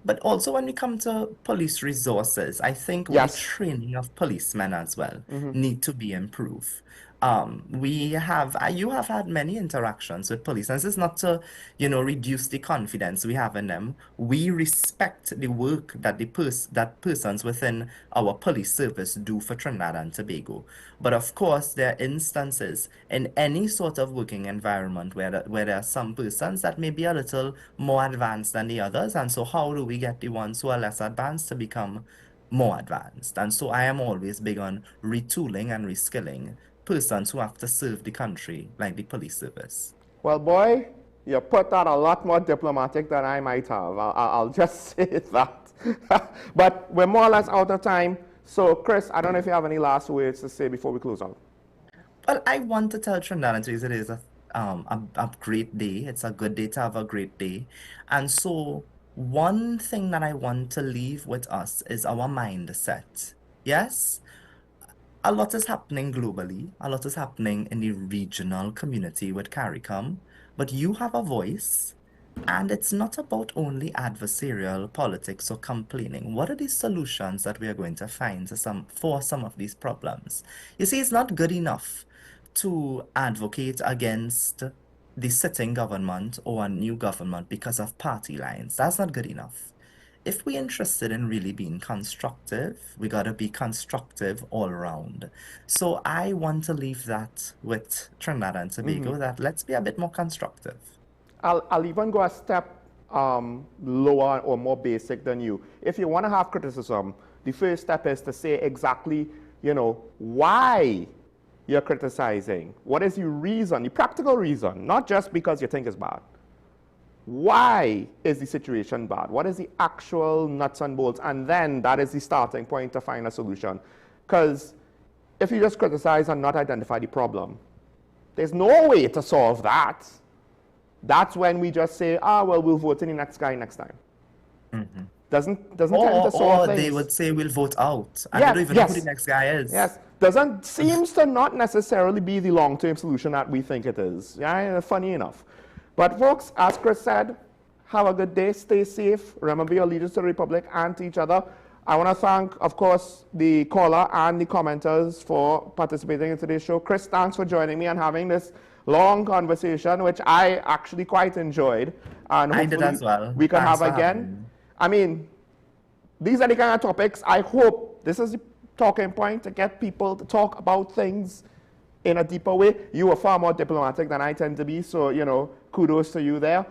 F: but also when we come to police resources, I think the training of policemen as well need to be improved. You have had many interactions with police, and this is not to, reduce the confidence we have in them. We respect the work that that persons within our police service do for Trinidad and Tobago. But of course, there are instances in any sort of working environment where there are some persons that may be a little more advanced than the others, and so how do we get the ones who are less advanced to become more advanced? And so I am always big on retooling and reskilling persons who have to serve the country, like the police service.
D: Well, boy, you put that a lot more diplomatic than I might have. I'll just say that. But we're more or less out of time. So, Chris, I don't know if you have any last words to say before we close out.
F: Well, I want to tell Trinidadians it is a great day. It's a good day to have a great day. And so, one thing that I want to leave with us is our mindset. Yes, a lot is happening globally. A lot is happening in the regional community with CARICOM. But you have a voice. And it's not about only adversarial politics or complaining. What are the solutions that we are going to find for some of these problems? You see, it's not good enough to advocate against the sitting government or a new government because of party lines. That's not good enough. If we're interested in really being constructive, we got to be constructive all around. So I want to leave that with Trinidad and Tobago, that let's be a bit more constructive.
D: I'll even go a step lower or more basic than you. If you want to have criticism, the first step is to say exactly, why you're criticizing. What is your reason, the practical reason, not just because you think it's bad. Why is the situation bad? What is the actual nuts and bolts? And then that is the starting point to find a solution. Because if you just criticize and not identify the problem, there's no way to solve that. That's when we just say, well, we'll vote in the next guy next time. Mm-hmm. Doesn't tend to solve
F: or
D: things.
F: They would say we'll vote out. And they don't even know who the next guy is.
D: Yes. Seems to not necessarily be the long-term solution that we think it is. Yeah, funny enough. But folks, as Chris said, have a good day, stay safe, remember your allegiance to the Republic and to each other. I want to thank, of course, the caller and the commenters for participating in today's show. Chris, thanks for joining me and having this long conversation, which I actually quite enjoyed. And
F: I did as well.
D: We can have again. I mean, these are the kind of topics I hope this is the talking point to get people to talk about things in a deeper way. You are far more diplomatic than I tend to be, so, kudos to you there.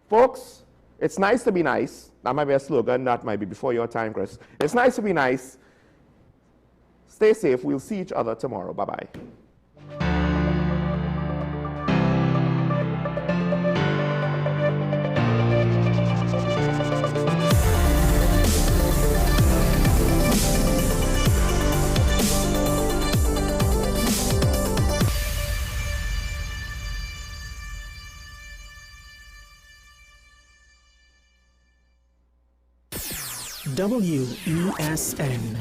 D: Folks, it's nice to be nice. That might be a slogan. That might be before your time, Chris. It's nice to be nice. Stay safe. We'll see each other tomorrow. Bye-bye.
H: WESN.